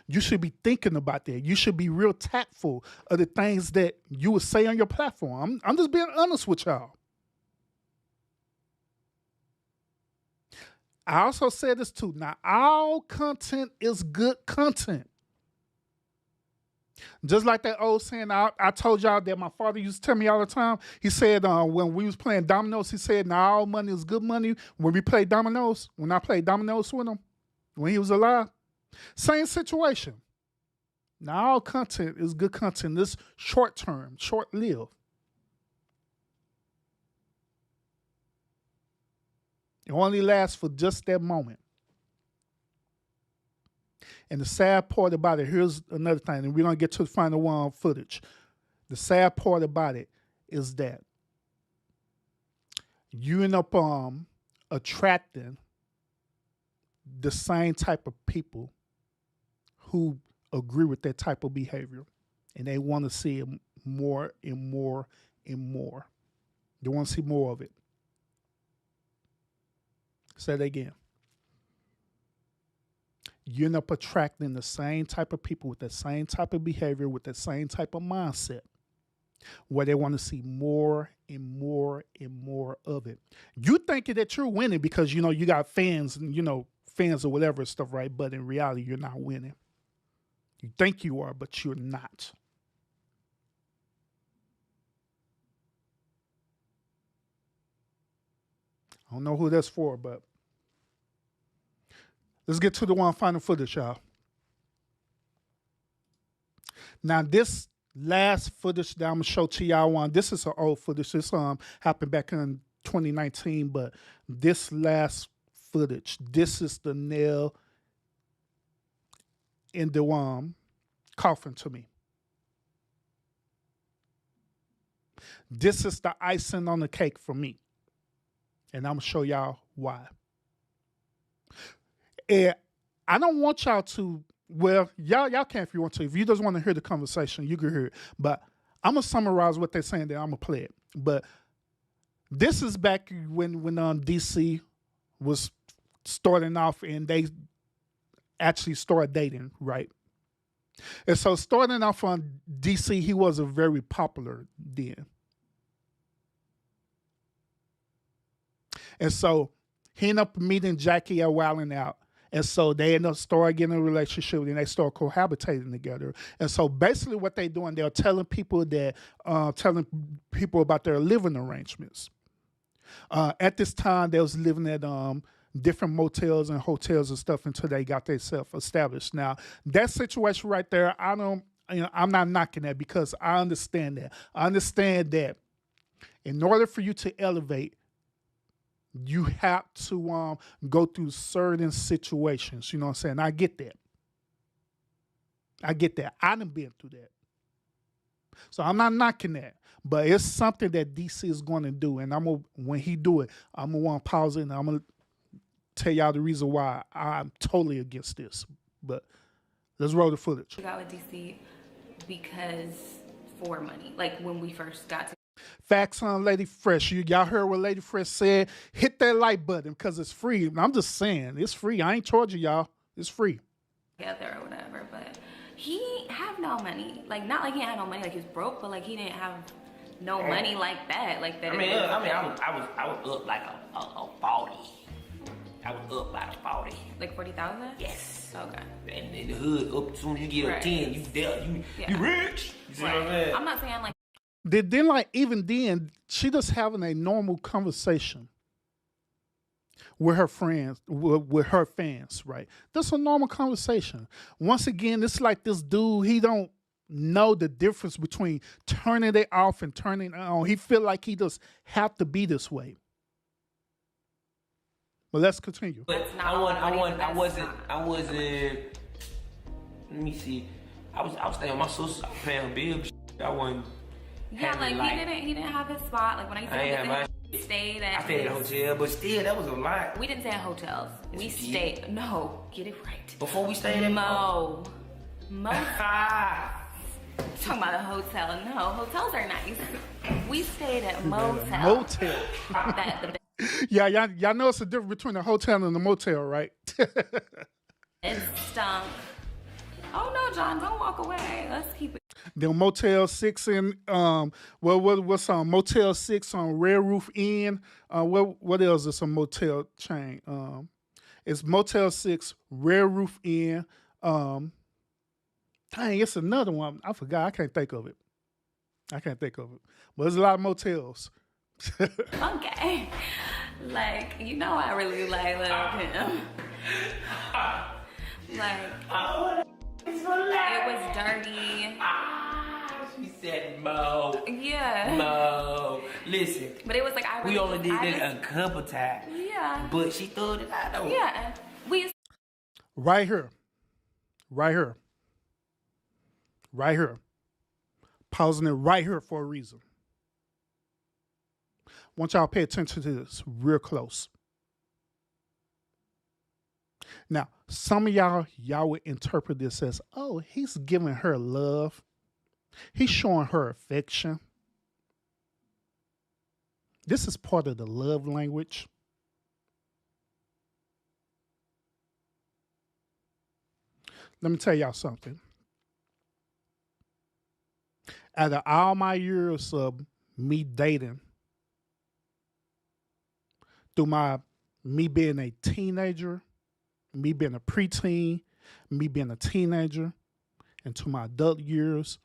You should be thinking about that. You should be real tactful of the things that you would say on your platform. I'm just being honest with y'all. I also said this too. Now, all content is good content. Just like that old saying I told y'all that my father used to tell me all the time. He said when we was playing dominoes, he said, now all money is good money. When we played dominoes, when I played dominoes with him, when he was alive, same situation. Now all content is good content. This short term, short lived. It only lasts for just that moment. And the sad part about it, here's another thing, and we're going to get to the final one footage. The sad part about it is that you end up attracting the same type of people who agree with that type of behavior. And they want to see it more and more and more. They want to see more of it. Say that again. You end up attracting the same type of people with the same type of behavior, with the same type of mindset, where they want to see more and more and more of it. You thinking that you're winning because, you got fans and, fans or whatever stuff, right? But in reality, you're not winning. You think you are, but you're not. I don't know who that's for, but let's get to the one final footage, y'all. Now, this last footage that I'm gonna show to y'all this is an old footage. This happened back in 2019, but this last footage, this is the nail in the coffin to me. This is the icing on the cake for me. And I'm gonna show y'all why. And I don't want y'all to, well, y'all can if you want to. If you just want to hear the conversation, you can hear it. But I'm going to summarize what they're saying, then I'm going to play it. But this is back when DC was starting off and they actually started dating, right? And so starting off on DC, he wasn't very popular then. And so he ended up meeting Jackie at Wilding Out. And so they end up start getting a relationship and they start cohabitating together. And so basically what they're doing, they're telling people about their living arrangements. At this time, they was living at different motels and hotels and stuff until they got themselves established. Now, that situation right there, I don't, I'm not knocking that because I understand that. I understand that in order for you to elevate, you have to go through certain situations. You know what I'm saying? I get that. I get that. I done been through that. So I'm not knocking that. But it's something that DC is going to do. And when he do it, I'm going to want to pause it and I'm going to tell y'all the reason why I'm totally against this. But let's roll the footage. I got with DC because for money. Like when we first got to. Facts on Lady Fresh. Y'all heard what Lady Fresh said. Hit that like button because it's free. I'm just saying, it's free. I ain't charging y'all. It's free. Together or whatever, but he have no money. Like not like he had no money, like he's broke, but like he didn't have no money like that. Like that. I was up like a 40. I was up like a 40. Like 40,000? Yes. Okay. And in the hood, up as soon as you get up 10, you rich. You see what I'm saying? I'm not saying like. Then like even then, she just having a normal conversation with her friends, with her fans, right? That's a normal conversation. Once again, it's like this dude, he don't know the difference between turning it off and turning it on. He feel like he just have to be this way. But let's continue. But I wasn't. Let me see. I was staying with my sister. I was paying her bills. I wasn't. Yeah, like he didn't have his spot. Like when I used to stayed at. I stayed at a hotel, but still, that was a lot. We didn't stay at hotels. We stayed. No, get it right. Before we stayed at Mo. Talking about a hotel. No, hotels are nice. We stayed at motel. Motel. Yeah, y'all know it's the difference between a hotel and a motel, right? It stunk. Oh no, John, don't walk away. Let's keep it. The Motel 6 in what's on Motel 6 on Red Roof Inn. What else is a motel chain? It's Motel 6, Red Roof Inn. Dang, it's another one. I forgot. I can't think of it. But there's a lot of motels. Okay. Like, you know I really love him. Like, it was dirty. She said Mo. Yeah. Mo. Listen. But it was like we only did that a couple times. Yeah. But she thought it out though. Yeah. Right here. Pausing it right here for a reason. Want y'all to pay attention to this real close. Now, some of y'all would interpret this as, oh, he's giving her love. He's showing her affection. This is part of the love language. Let me tell y'all something. Out of all my years of me dating, through me being a teenager, me being a preteen, me being a teenager, and to my adult years,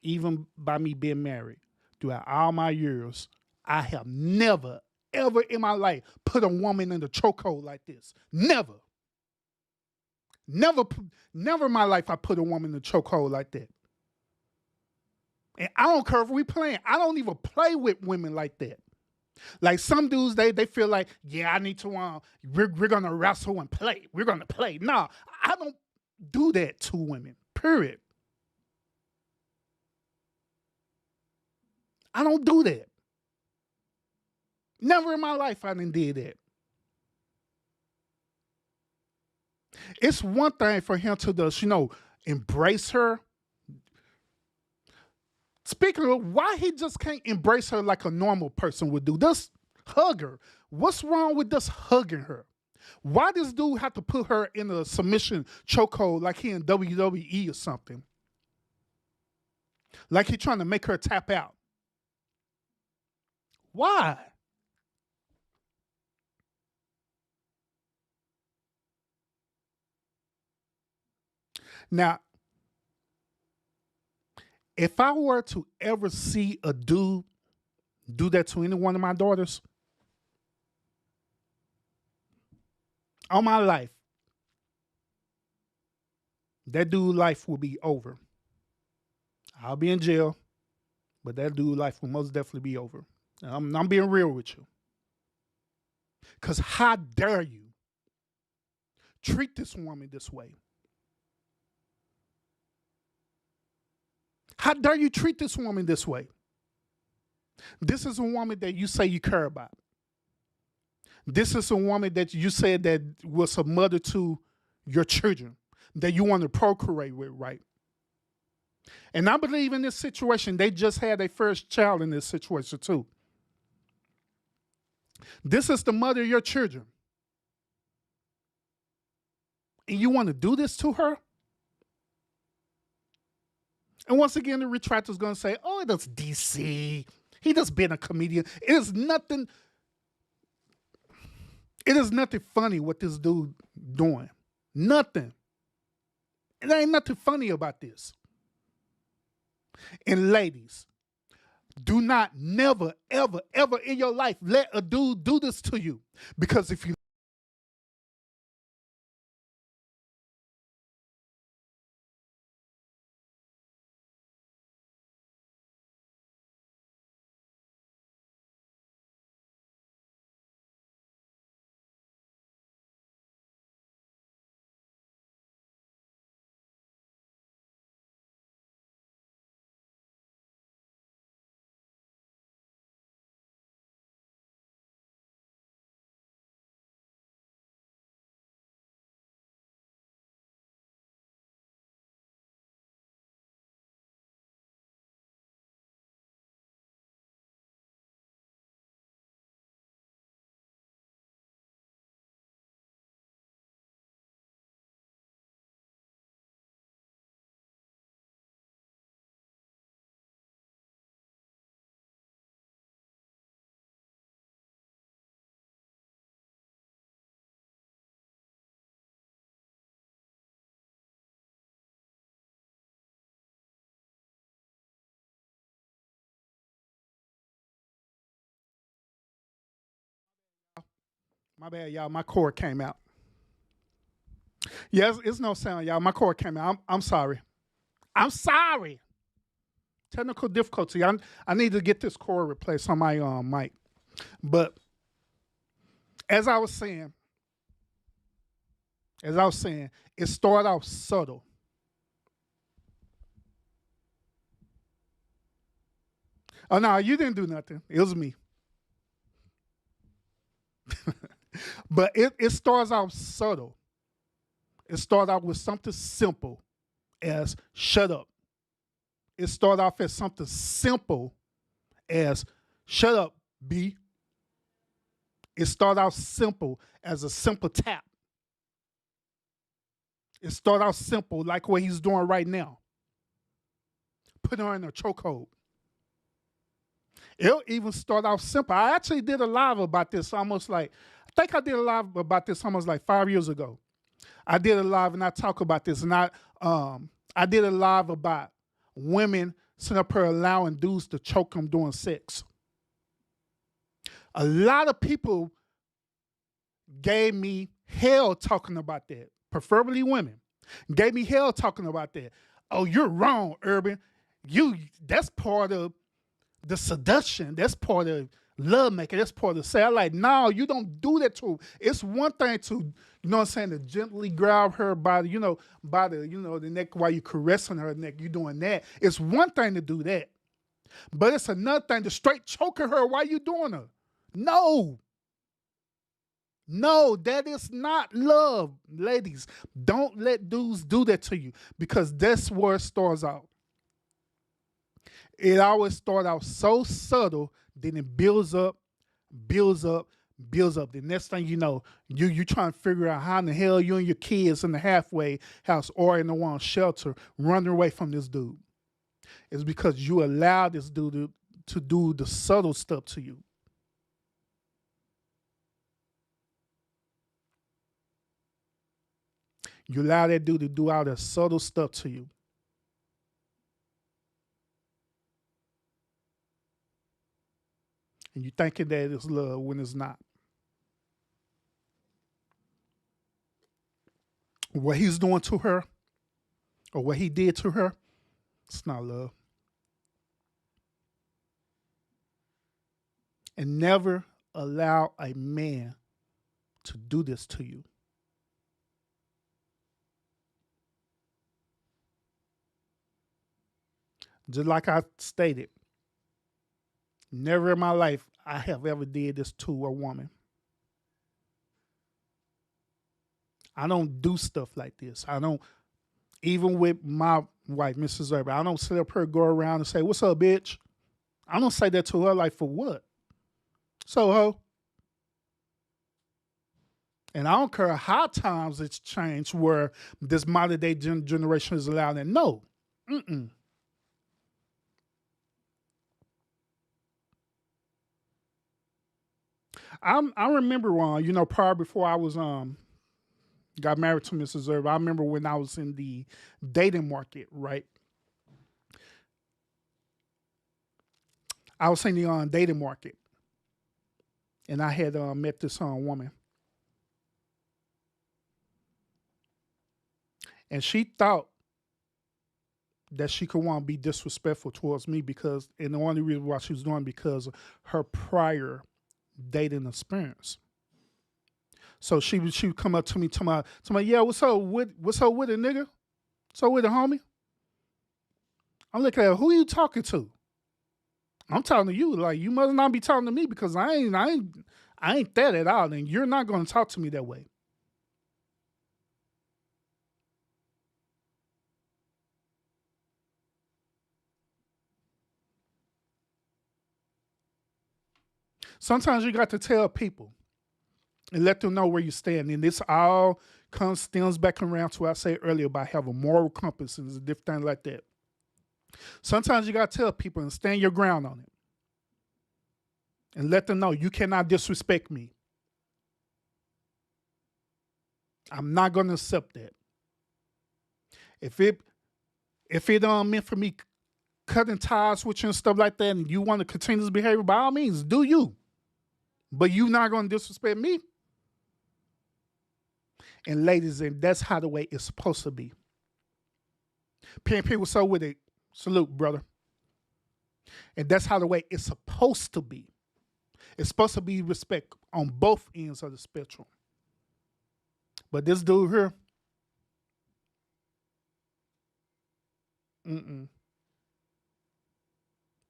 even by me being married, throughout all my years, I have never, ever in my life put a woman in the chokehold like this. Never. Never in my life I put a woman in the chokehold like that. And I don't care if we playing. I don't even play with women like that. Like some dudes, they feel like, yeah, I need to, we're going to wrestle and play. We're going to play. No, I don't do that to women, period. I don't do that. Never in my life I done did that. It's one thing for him to just, embrace her. Speaking of, why he just can't embrace her like a normal person would do? Just hug her. What's wrong with just hugging her? Why does dude have to put her in a submission chokehold like he in WWE or something? Like he trying to make her tap out. Why? Now, if I were to ever see a dude do that to any one of my daughters, All my life, that dude life will be over. I'll be in jail, but that dude life will most definitely be over. I'm being real with you. Because how dare you treat this woman this way? How dare you treat this woman this way? This is a woman that you say you care about. This is a woman that you said that was a mother to your children, that you want to procreate with, right? And I believe in this situation, they just had their first child in this situation too. This is the mother of your children. And you want to do this to her? And once again, the retractor's going to say, oh, that's DC. He just been a comedian. It is nothing funny what this dude doing. Nothing. There ain't nothing funny about this. And ladies, do not never, ever, ever in your life let a dude do this to you. Because if you my bad, y'all, my cord came out. Yes, it's no sound, y'all. My cord came out. I'm sorry. I'm sorry. Technical difficulty. I need to get this cord replaced on my mic. But as I was saying, it started off subtle. Oh no, you didn't do nothing. It was me. But it starts out subtle. It starts out with something simple as shut up. It starts off as something simple as shut up, B. It starts out simple as a simple tap. It starts out simple like what he's doing right now. Put her in a chokehold. It'll even start off simple. I actually did a live about this almost like, I think I did a live about this almost like 5 years ago. I did a live and I talk about this, and I did a live about women sitting up here allowing dudes to choke them during sex. A lot of people gave me hell talking about that, preferably women. Gave me hell talking about that. Oh, you're wrong, Urban. That's part of the seduction. That's part of love making. That's part of the sex. I'm like, no, you don't do that to her. It's one thing to, you know what I'm saying, to gently grab her by the, the neck while you caressing her neck. You doing that. It's one thing to do that. But it's another thing to straight choking her while you doing her. No. No, that is not love, ladies. Don't let dudes do that to you, because that's where it starts out. It always starts out so subtle, then it builds up, builds up, builds up. The next thing you know, you trying to figure out how in the hell you and your kids in the halfway house or in the one shelter running away from this dude. It's because you allow this dude to do the subtle stuff to you. You allow that dude to do all that subtle stuff to you. And you thinking that it's love when it's not. what he's doing to her or what he did to her, it's not love. And never allow a man to do this to you. Just like I stated, never in my life I have ever did this to a woman. I don't do stuff like this. I don't, even with my wife, Mrs. Urban, I don't sit up here, go around and say, "What's up, bitch?" I don't say that to her like, for what? So, ho. And I don't care how times it's changed where this modern day generation is allowed that. No. Mm-mm. I remember, prior before I was got married to Mrs. Irv, I remember when I was in the dating market, right? I was in the dating market, and I had met this woman, and she thought that she could want to be disrespectful towards me and the only reason why she was doing it because of her prior dating experience. So she would come up to me, yeah, what's up with it, nigga? What's up with it, homie? I'm looking at her, who are you talking to? I'm talking to you. Like, you must not be talking to me because I ain't that at all, and you're not going to talk to me that way. Sometimes you got to tell people and let them know where you stand. And this all stems back around to what I said earlier about having moral compass and different things like that. Sometimes you got to tell people and stand your ground on it. And let them know you cannot disrespect me. I'm not going to accept that. If it meant for me cutting ties with you and stuff like that, and you want to continue this behavior, by all means, do you. But you're not going to disrespect me. And ladies, and that's how the way it's supposed to be. PNP was so with it. Salute, brother. And that's how the way it's supposed to be. It's supposed to be respect on both ends of the spectrum. But this dude here,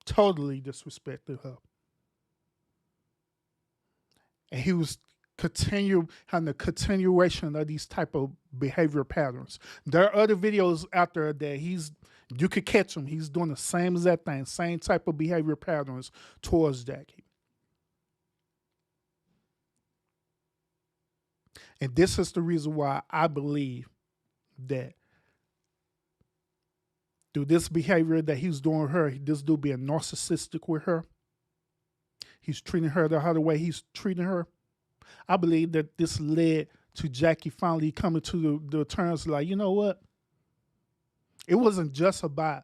totally disrespected her. And he was having a continuation of these type of behavior patterns. There are other videos out there that you could catch him. He's doing the same exact thing, same type of behavior patterns towards Jackie. And this is the reason why I believe that through this behavior that he's doing her, this dude being narcissistic with her, he's treating her the other way he's treating her. I believe that this led to Jackie finally coming to the terms like, you know what? It wasn't just about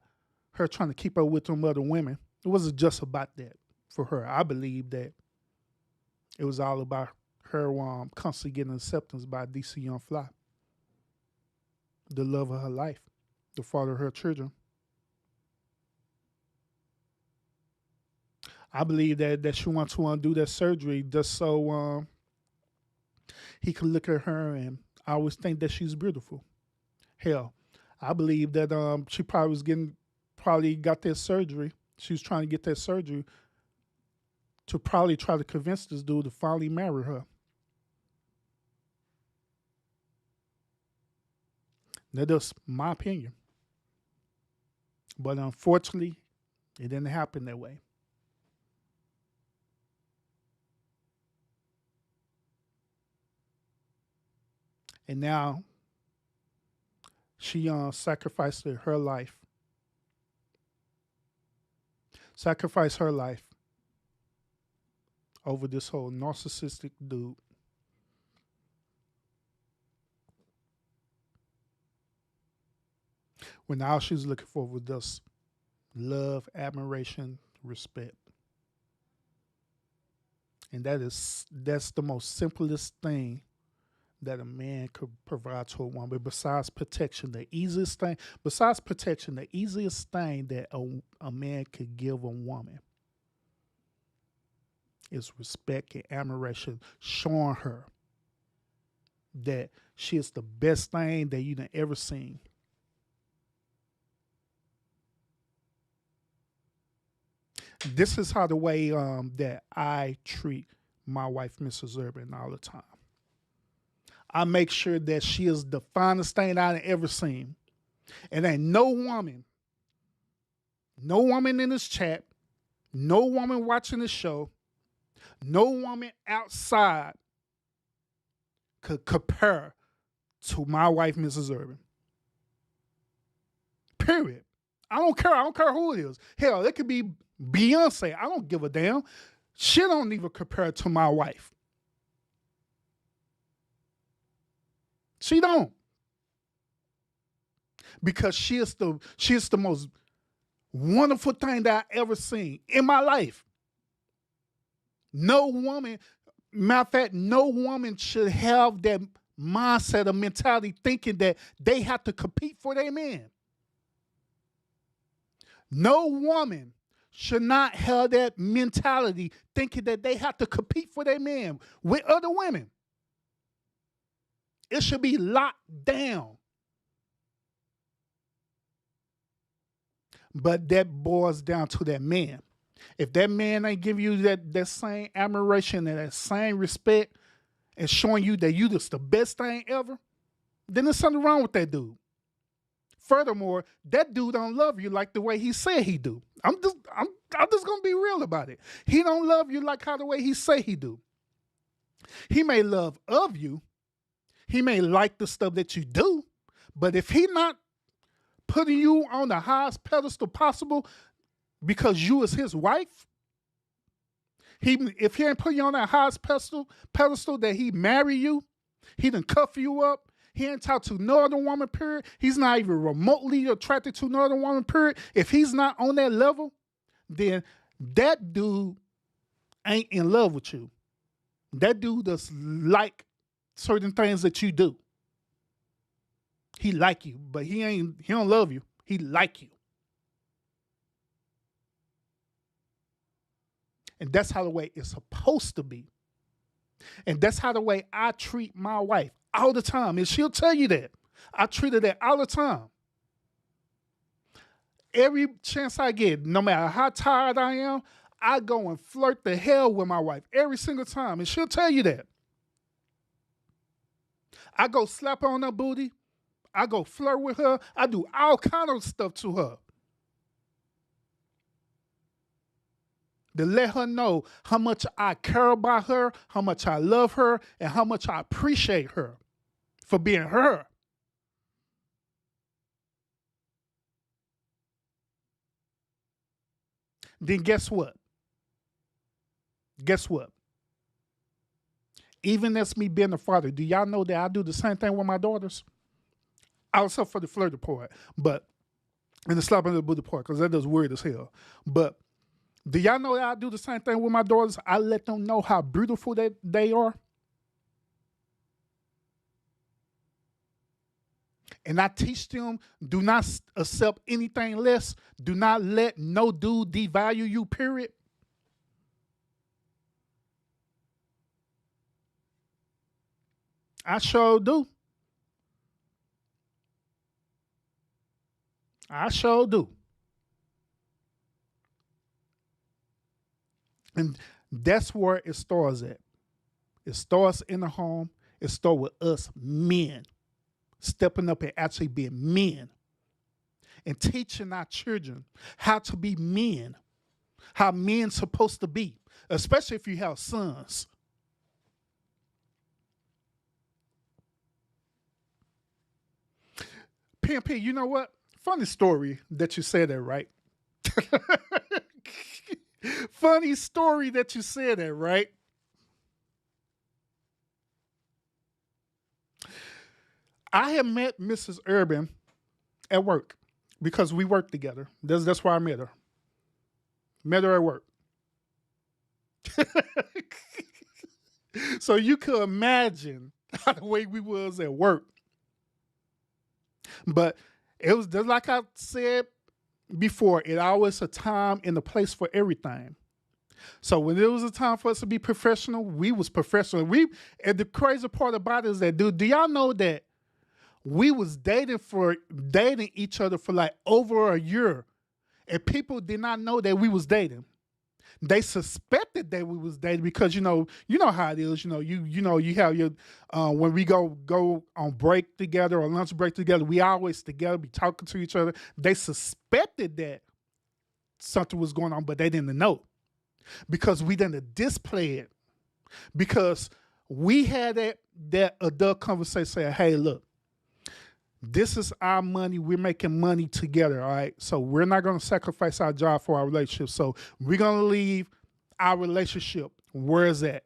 her trying to keep up with them other women. It wasn't just about that for her. I believe that it was all about her constantly getting acceptance by DC Young Fly, the love of her life, the father of her children. I believe that she wants to undo that surgery just so he could look at her and always think that she's beautiful. Hell, I believe that she probably got that surgery. She was trying to get that surgery to probably try to convince this dude to finally marry her. That's my opinion. But unfortunately, it didn't happen that way. And now she sacrificed her life. Sacrificed her life over this whole narcissistic dude. When all she's looking for was just love, admiration, respect. And that's the most simplest thing that a man could provide to a woman besides protection. The easiest thing that a man could give a woman is respect and admiration, showing her that she is the best thing that you done ever seen. This is how the way that I treat my wife, Mrs. Urban, all the time. I make sure that she is the finest thing I've ever seen. And ain't no woman in this chat, no woman watching the show, no woman outside could compare to my wife, Mrs. Urban. Period. I don't care who it is. Hell, it could be Beyonce. I don't give a damn. She don't even compare to my wife. She don't. Because she is the most wonderful thing that I ever seen in my life. No woman, matter of fact, no woman should have that mindset or mentality thinking that they have to compete for their man. No woman should not have that mentality thinking that they have to compete for their man with other women. It should be locked down. But that boils down to that man. If that man ain't giving you that same admiration and that same respect and showing you that you just the best thing ever, then there's something wrong with that dude. Furthermore, that dude don't love you like the way he said he do. I'm just gonna be real about it. He don't love you like how the way he say he do. He may love of you. He may like the stuff that you do, but if he not putting you on the highest pedestal possible because you is his wife, if he ain't putting you on that highest pedestal that he marry you, he done cuff you up, he ain't talked to no other woman, period. He's not even remotely attracted to no other woman, period. If he's not on that level, then that dude ain't in love with you. That dude does like certain things that you do. He like you, but he don't love you. He like you. And that's how the way it's supposed to be. And that's how the way I treat my wife all the time. And she'll tell you that. I treat her that all the time. Every chance I get, no matter how tired I am, I go and flirt the hell with my wife every single time. And she'll tell you that. I go slap her on her booty. I go flirt with her. I do all kind of stuff to her to let her know how much I care about her, how much I love her, and how much I appreciate her for being her. Then guess what? Guess what? Even as me being a father, do y'all know that I do the same thing with my daughters? Also for the flirting part, but and the slapping the booty part, because that does weird as hell. But do y'all know that I do the same thing with my daughters? I let them know how beautiful that they are. And I teach them, do not accept anything less. Do not let no dude devalue you, period. I sure do. I sure do. And that's where it starts at. It starts in the home. It starts with us men stepping up and actually being men and teaching our children how to be men, how men supposed to be, especially if you have sons. PMP, you know what? Funny story that you said that, right? Funny story that you said that, right? I have met Mrs. Urban at work because we work together. That's where I met her. Met her at work. So you could imagine the way we was at work. But it was just like I said before, it always a time and a place for everything. So when it was a time for us to be professional, we was professional. And the crazy part about it is that, do y'all know that we was dating each other for like over a year, and people did not know that we was dating. They suspected that we was dating because you know how it is. You have your when we go on break together or lunch break together, we always together be talking to each other. They suspected that something was going on, but they didn't know because we didn't display it. Because we had that adult conversation saying, "Hey, look, this is our money. We're making money together, all right? So we're not going to sacrifice our job for our relationship. So we're going to leave our relationship where it's at.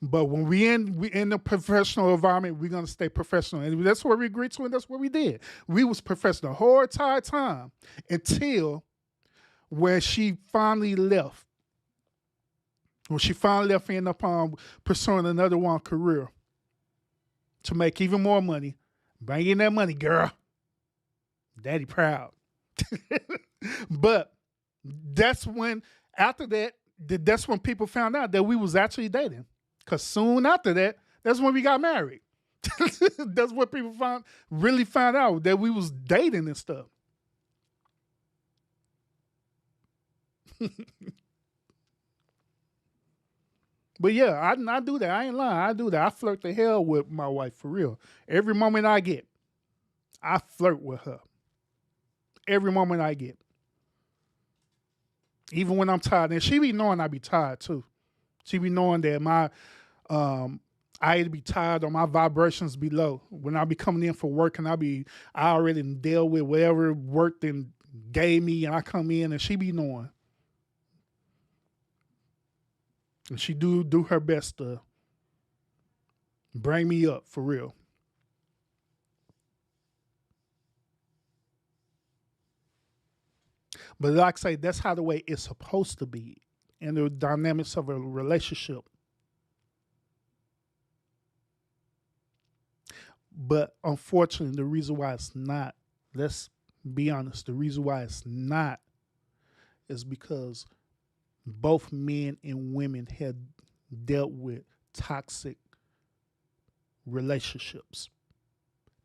But when we in the professional environment, we're going to stay professional." And that's what we agreed to, and that's what we did. We was professional the whole entire time until when she finally left. When she finally left, ended up pursuing another one career to make even more money. Bring in that money, girl. Daddy proud. But that's when, after that, that's when people found out that we was actually dating. Because soon after that, that's when we got married. That's what people really found out, that we was dating and stuff. But yeah, I do that. I ain't lying. I do that. I flirt the hell with my wife for real. Every moment I get, I flirt with her. Every moment I get. Even when I'm tired. And she be knowing I be tired too. She be knowing that I either be tired or my vibrations be low. When I be coming in for work and I already deal with whatever work then gave me, and I come in and she be knowing. And she do her best to bring me up for real. But like I say, that's how the way it's supposed to be in the dynamics of a relationship. But unfortunately, the reason why it's not, let's be honest, the reason why it's not is because both men and women had dealt with toxic relationships,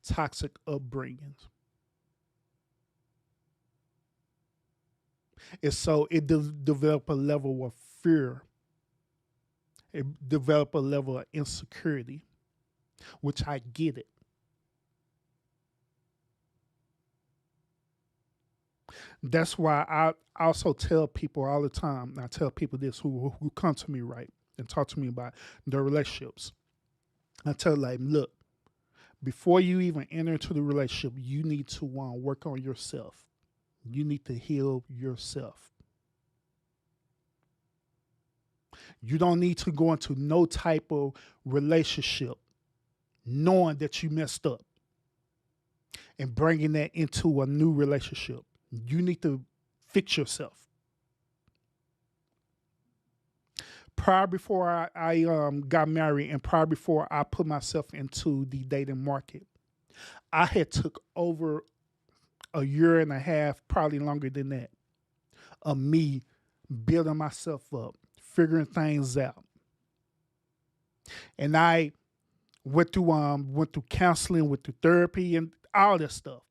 toxic upbringings. And so it developed a level of fear. It developed a level of insecurity, which I get it. That's why I also tell people all the time, and I tell people this who come to me, right, and talk to me about their relationships. I tell them, look, before you even enter into the relationship, you need to work on yourself. You need to heal yourself. You don't need to go into no type of relationship knowing that you messed up and bringing that into a new relationship. You need to fix yourself. Prior before I got married and prior before I put myself into the dating market, I had took over a year and a half, probably longer than that, of me building myself up, figuring things out. And I went through counseling, went through therapy and all that stuff.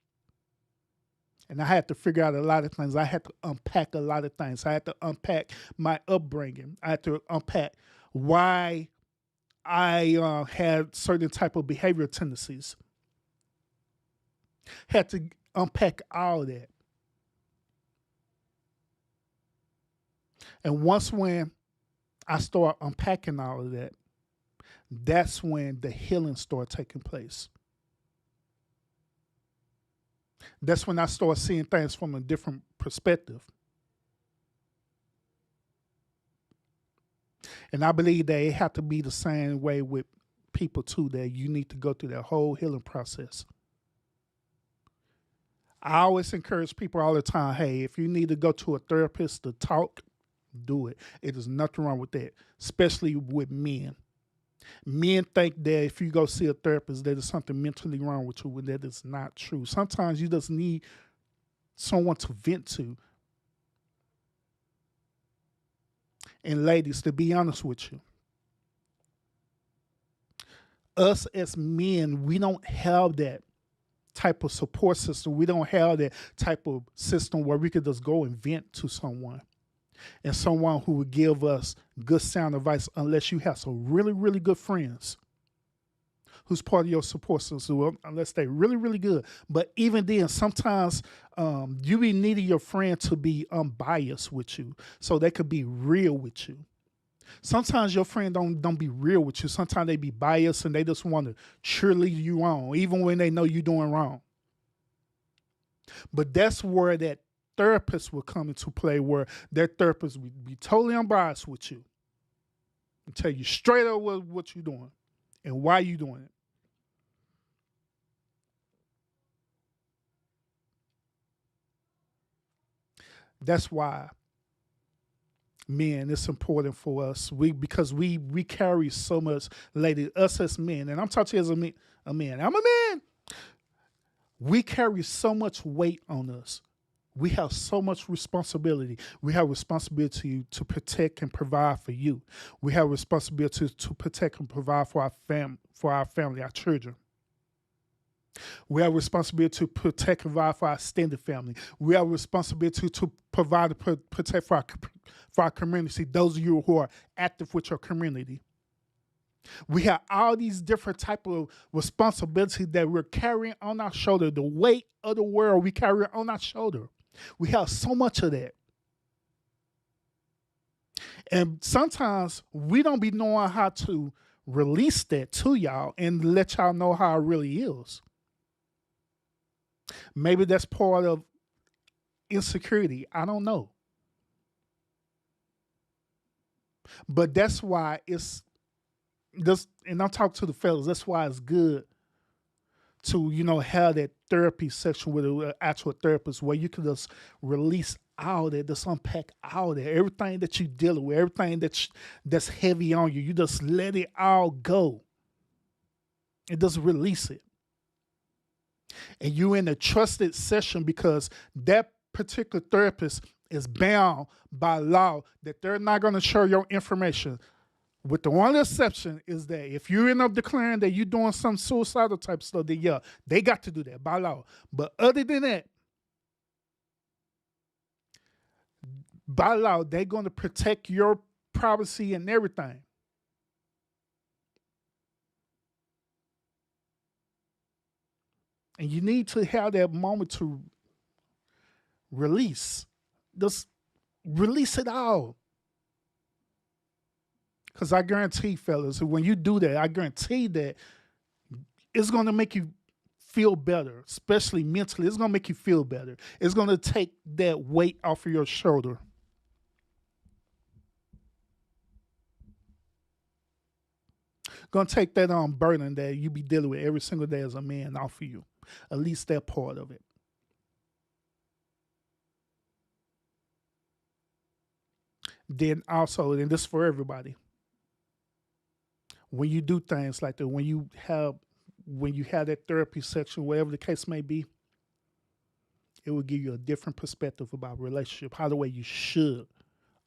And I had to figure out a lot of things. I had to unpack a lot of things. I had to unpack my upbringing. I had to unpack why I had certain type of behavioral tendencies. Had to unpack all of that. And once when I start unpacking all of that, that's when the healing started taking place. That's when I start seeing things from a different perspective. And I believe that it have to be the same way with people too, that you need to go through that whole healing process. I always encourage people all the time, hey, if you need to go to a therapist to talk, do it. It is nothing wrong with that, especially with men. Men think that if you go see a therapist, that there's something mentally wrong with you, when that is not true. Sometimes you just need someone to vent to. And ladies, to be honest with you, us as men, we don't have that type of support system. We don't have that type of system where we could just go and vent to someone, and someone who would give us good sound advice, unless you have some really, really good friends who's part of your support system, well, unless they're really, really good. But even then, sometimes you be needing your friend to be unbiased with you, so they could be real with you. Sometimes your friend don't be real with you. Sometimes they be biased and they just want to cheerlead you on, even when they know you're doing wrong. But that's where that therapist will come into play, where that therapist will be totally unbiased with you and tell you straight up what you're doing and why you're doing it. That's why, men, it's important for us. Because we carry so much, lady, us as men, and I'm talking to you as a man. I'm a man. We carry so much weight on us. We have so much responsibility. We have responsibility to protect and provide for you. We have responsibility to protect and provide for our family, our children. We have responsibility to protect and provide for our extended family. We have responsibility to provide and protect for our community. Those of you who are active with your community. We have all these different type of responsibilities that we're carrying on our shoulder. The weight of the world we carry on our shoulder. We have so much of that. And sometimes we don't be knowing how to release that to y'all and let y'all know how it really is. Maybe that's part of insecurity. I don't know. But that's why it's this, and I'm talking to the fellas, that's why it's good to, have that therapy section with an actual therapist where you can just release all that, just unpack all that, everything that you're dealing with, everything that's heavy on you. You just let it all go and just release it. And you're in a trusted session, because that particular therapist is bound by law that they're not going to share your information. With the one exception is that if you end up declaring that you're doing some suicidal type stuff, then yeah, they got to do that by law. But other than that, by law, they're going to protect your privacy and everything. And you need to have that moment to release. Just release it all. Because I guarantee, fellas, when you do that, I guarantee that it's going to make you feel better, especially mentally. It's going to make you feel better. It's going to take that weight off of your shoulder. Going to take that burden that you be dealing with every single day as a man off of you. At least that part of it. Then also, and this is for everybody, when you do things like that, when you have that therapy section, whatever the case may be, it will give you a different perspective about relationship, how the way you should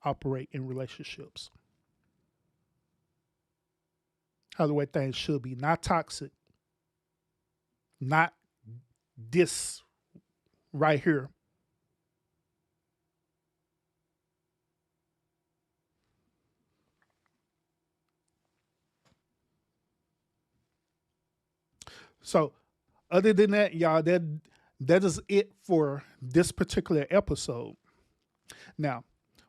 operate in relationships, how the way things should be, not toxic, not this right here. So, other than that, y'all, that is it for this particular episode. Now,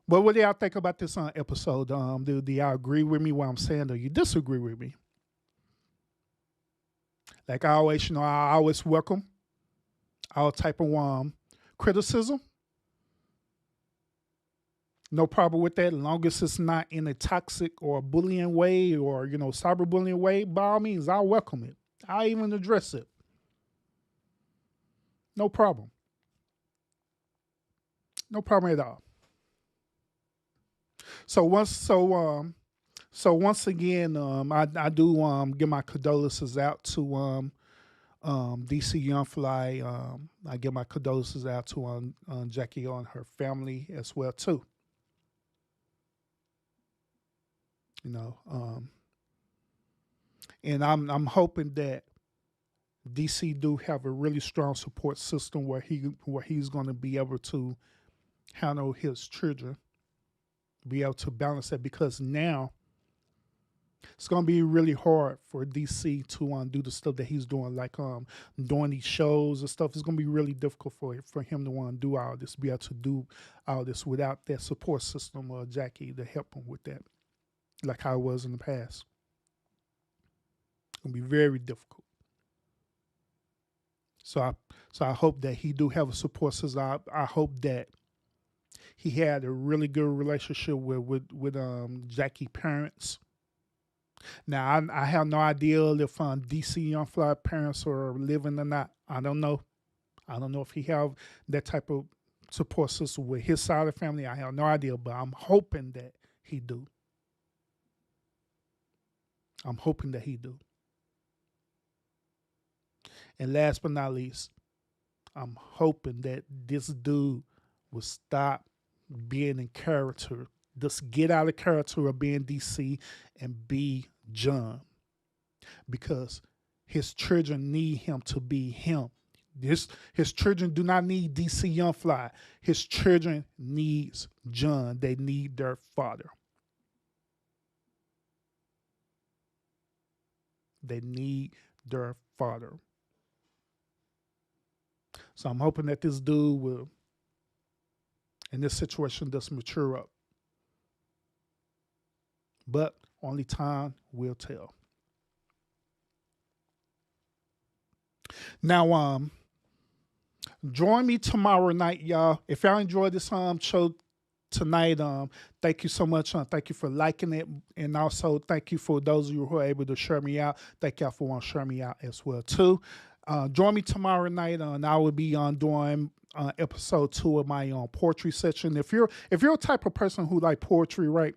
what do y'all think about this episode? Do y'all agree with me what I'm saying, or you disagree with me? Like I always, I always welcome all type of criticism. No problem with that, as long as it's not in a toxic or bullying way, or cyberbullying way. By all means, I'll welcome it. I'll even address it. No problem. No problem at all. So So once again, I do give my condolences out to DC Young Fly. I give my condolences out to Jackie and her family as well too. You know, and I'm hoping that DC do have a really strong support system where he's going to be able to handle his children, be able to balance that because now it's gonna be really hard for DC to do the stuff that he's doing, like doing these shows and stuff. It's gonna be really difficult for him to want to do all this, be able to do all this without that support system or Jackie to help him with that, like how it was in the past. It's gonna be very difficult. So I hope that he do have a support system. I hope that he had a really good relationship with Jackie parents. Now I have no idea if DC Young Fly parents are living or not. I don't know. I don't know if he have that type of support system with his side of the family. I have no idea, but I'm hoping that he do. I'm hoping that he do. And last but not least, I'm hoping that this dude will stop being in character. Just get out of character of being DC and be John. Because his children need him to be him. His children do not need DC Young Fly. His children needs John. They need their father. They need their father. So I'm hoping that this dude will, in this situation, does mature up. But only time will tell. Now, join me tomorrow night, y'all. If y'all enjoyed this show tonight, thank you so much. Thank you for liking it, and also thank you for those of you who are able to share me out. Thank y'all for wanting to share me out as well too. Join me tomorrow night, and I will be doing episode 2 of my poetry session. If you're a type of person who like poetry, right?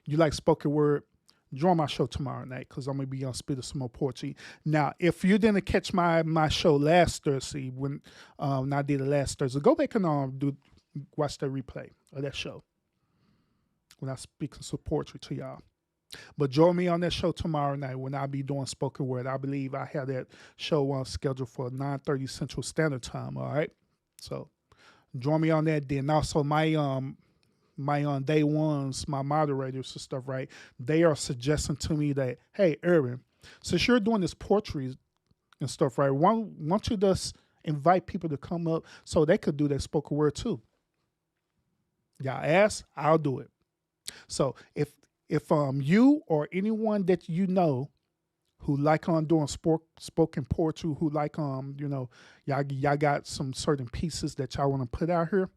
You like spoken word. Join my show tomorrow night because I'm gonna be spitting some more poetry. Now, if you didn't catch my show last Thursday when I did it last Thursday, go back and watch the replay of that show when I speak some poetry to y'all. But join me on that show tomorrow night when I'll be doing spoken word. I believe I have that show scheduled for 9:30 Central Standard Time. All right, so join me on that. Then also my day ones, my moderators and stuff, right? They are suggesting to me that, hey, Erwin, since you're doing this poetry and stuff, right? Why don't you just invite people to come up so they could do that spoken word too? Y'all ask, I'll do it. So if you or anyone that you know who like doing spoken poetry, who like y'all got some certain pieces that y'all want to put out here,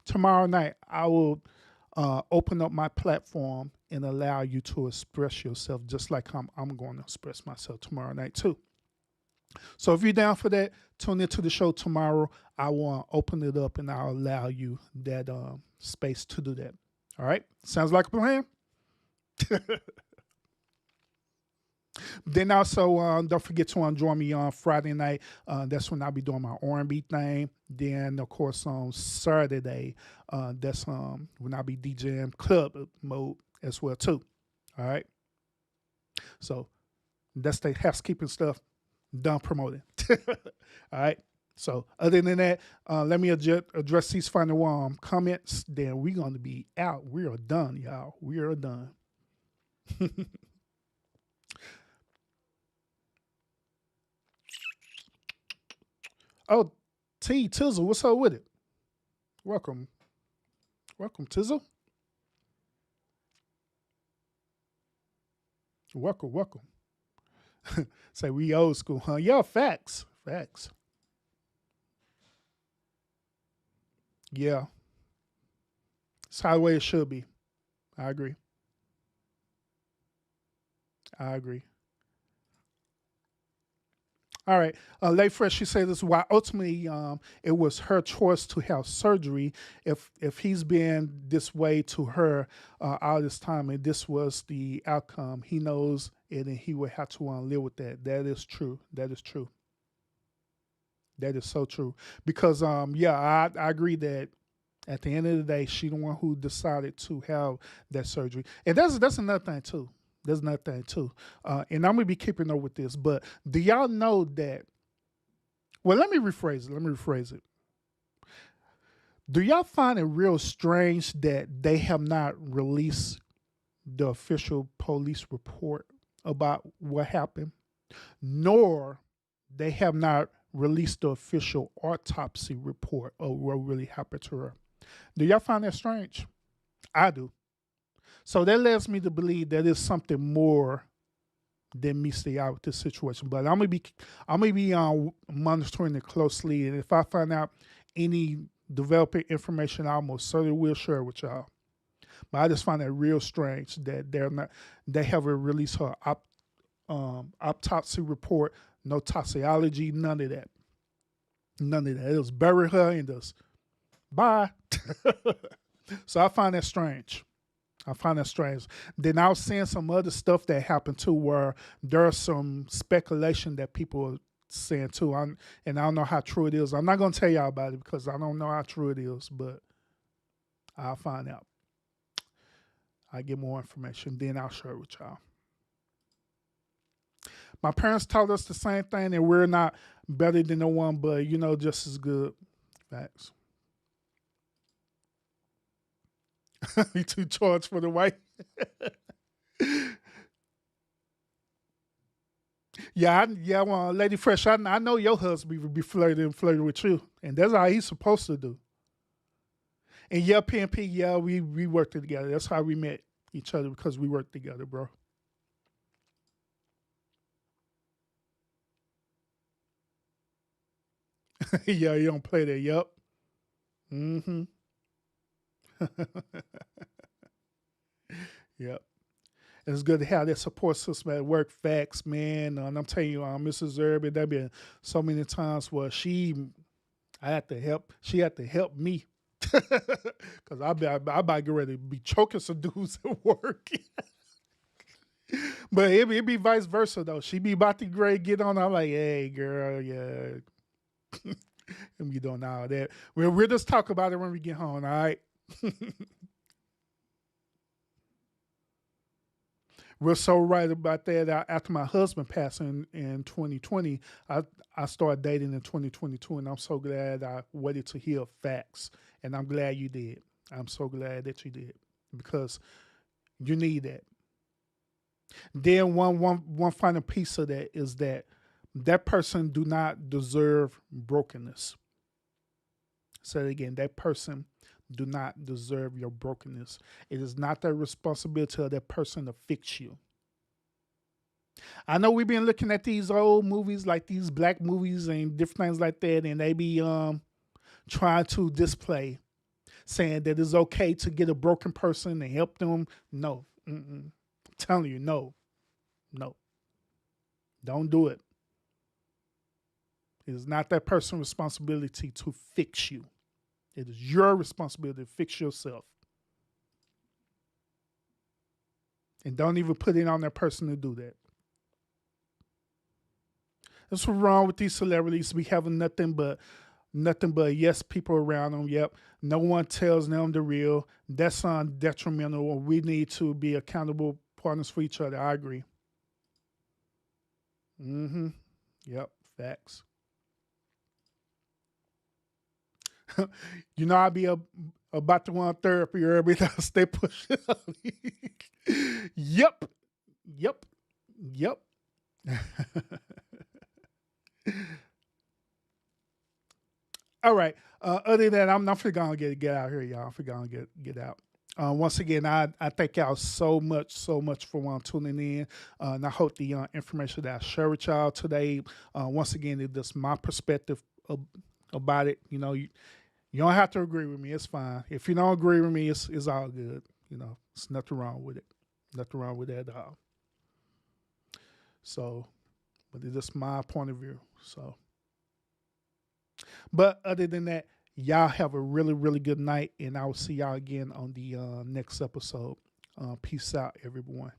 tomorrow night I will open up my platform and allow you to express yourself just like I'm going to express myself tomorrow night too. So if you're down for that, tune into the show tomorrow. I will open it up and I'll allow you that space to do that. All right? Sounds like a plan? Then also, don't forget to join me on Friday night. That's when I'll be doing my R&B thing. Then, of course, on Saturday, that's when I'll be DJing club mode as well, too. All right? So that's the housekeeping stuff done promoting. All right? So other than that, let me address these final comments. Then we're going to be out. We are done, y'all. We are done. Oh, Tizzle, what's up with it? Welcome. Welcome, Tizzle. Welcome. Say we old school, huh? Yeah, facts. Facts. Yeah. It's how the way it should be. I agree. I agree. All right. Late Fresh, she said this why ultimately it was her choice to have surgery if he's been this way to her all this time and this was the outcome. He knows it and he would have to live with that. That is true. That is true. That is so true. Because yeah, I agree that at the end of the day, she the one who decided to have that surgery. And that's another thing too. There's another thing too. And I'm gonna be keeping up with this, but do y'all know that well let me rephrase it. Let me rephrase it. Do y'all find it real strange that they have not released the official police report about what happened, nor they have not released the official autopsy report of what really happened to her? Do y'all find that strange? I do. So that leads me to believe that there's something more than meets the eye with this situation. But I'm gonna be monitoring it closely, and if I find out any developing information, I almost certainly will share it with y'all. But I just find it real strange that they haven't released her autopsy report, no toxicology, none of that. None of that. It was bury her and just bye. So I find that strange. I find that strange. Then I was seeing some other stuff that happened too, where there's some speculation that people are saying too. And I don't know how true it is. I'm not gonna tell y'all about it because I don't know how true it is, but I'll find out. I get more information, then I'll share it with y'all. My parents taught us the same thing, and we're not better than no one, but just as good. Facts. You too charged for the wife. Yeah. Well, Lady Fresh, I know your husband will be flirting with you, and that's how he's supposed to do. And yeah, PNP, yeah, we worked together. That's how we met each other because we worked together, bro. Yeah, you don't play that. Yep. Mm-hmm. Yep. It's good to have that support system at work. Facts, man. And I'm telling you, Mrs. Irby, there been so many times where I had to help. She had to help me because I about to get ready to be choking some dudes at work. But it be vice versa though. She be about to grade get on. I'm like, hey, girl, yeah. And we doing all that. We'll just talk about it when we get home. All right. We're so right about that. After my husband passed in 2020, I started dating in 2022, and I'm so glad I waited to hear facts. And I'm glad you did. I'm so glad that you did because you need that. Then one final piece of that is that person do not deserve brokenness. Say it again. That person do not deserve your brokenness. It is not the responsibility of that person to fix you. I know we've been looking at these old movies, like these black movies and different things like that, and they be trying to display, saying that it's okay to get a broken person and help them. No, I'm telling you, no, don't do it. It is not that person's responsibility to fix you. It is your responsibility to fix yourself. And don't even put it on that person to do that. That's what's wrong with these celebrities. We having nothing but yes people around them. Yep. No one tells them the real. That's detrimental. We need to be accountable partners for each other. I agree. Mm-hmm. Yep. Facts. I'll be about to want therapy or everything else. Stay pushing. Yep. Yep. Yep. All right. Other than that, I'm not gonna get out here, y'all. I'm gonna get out. Once again, I thank y'all so much for tuning in. And I hope the information that I share with y'all today, once again, it's just my perspective about it. You don't have to agree with me. It's fine. If you don't agree with me, it's all good. It's nothing wrong with it. Nothing wrong with that at all. So, but it's just my point of view. So, but other than that, y'all have a really, really good night, and I will see y'all again on the next episode. Peace out, everyone.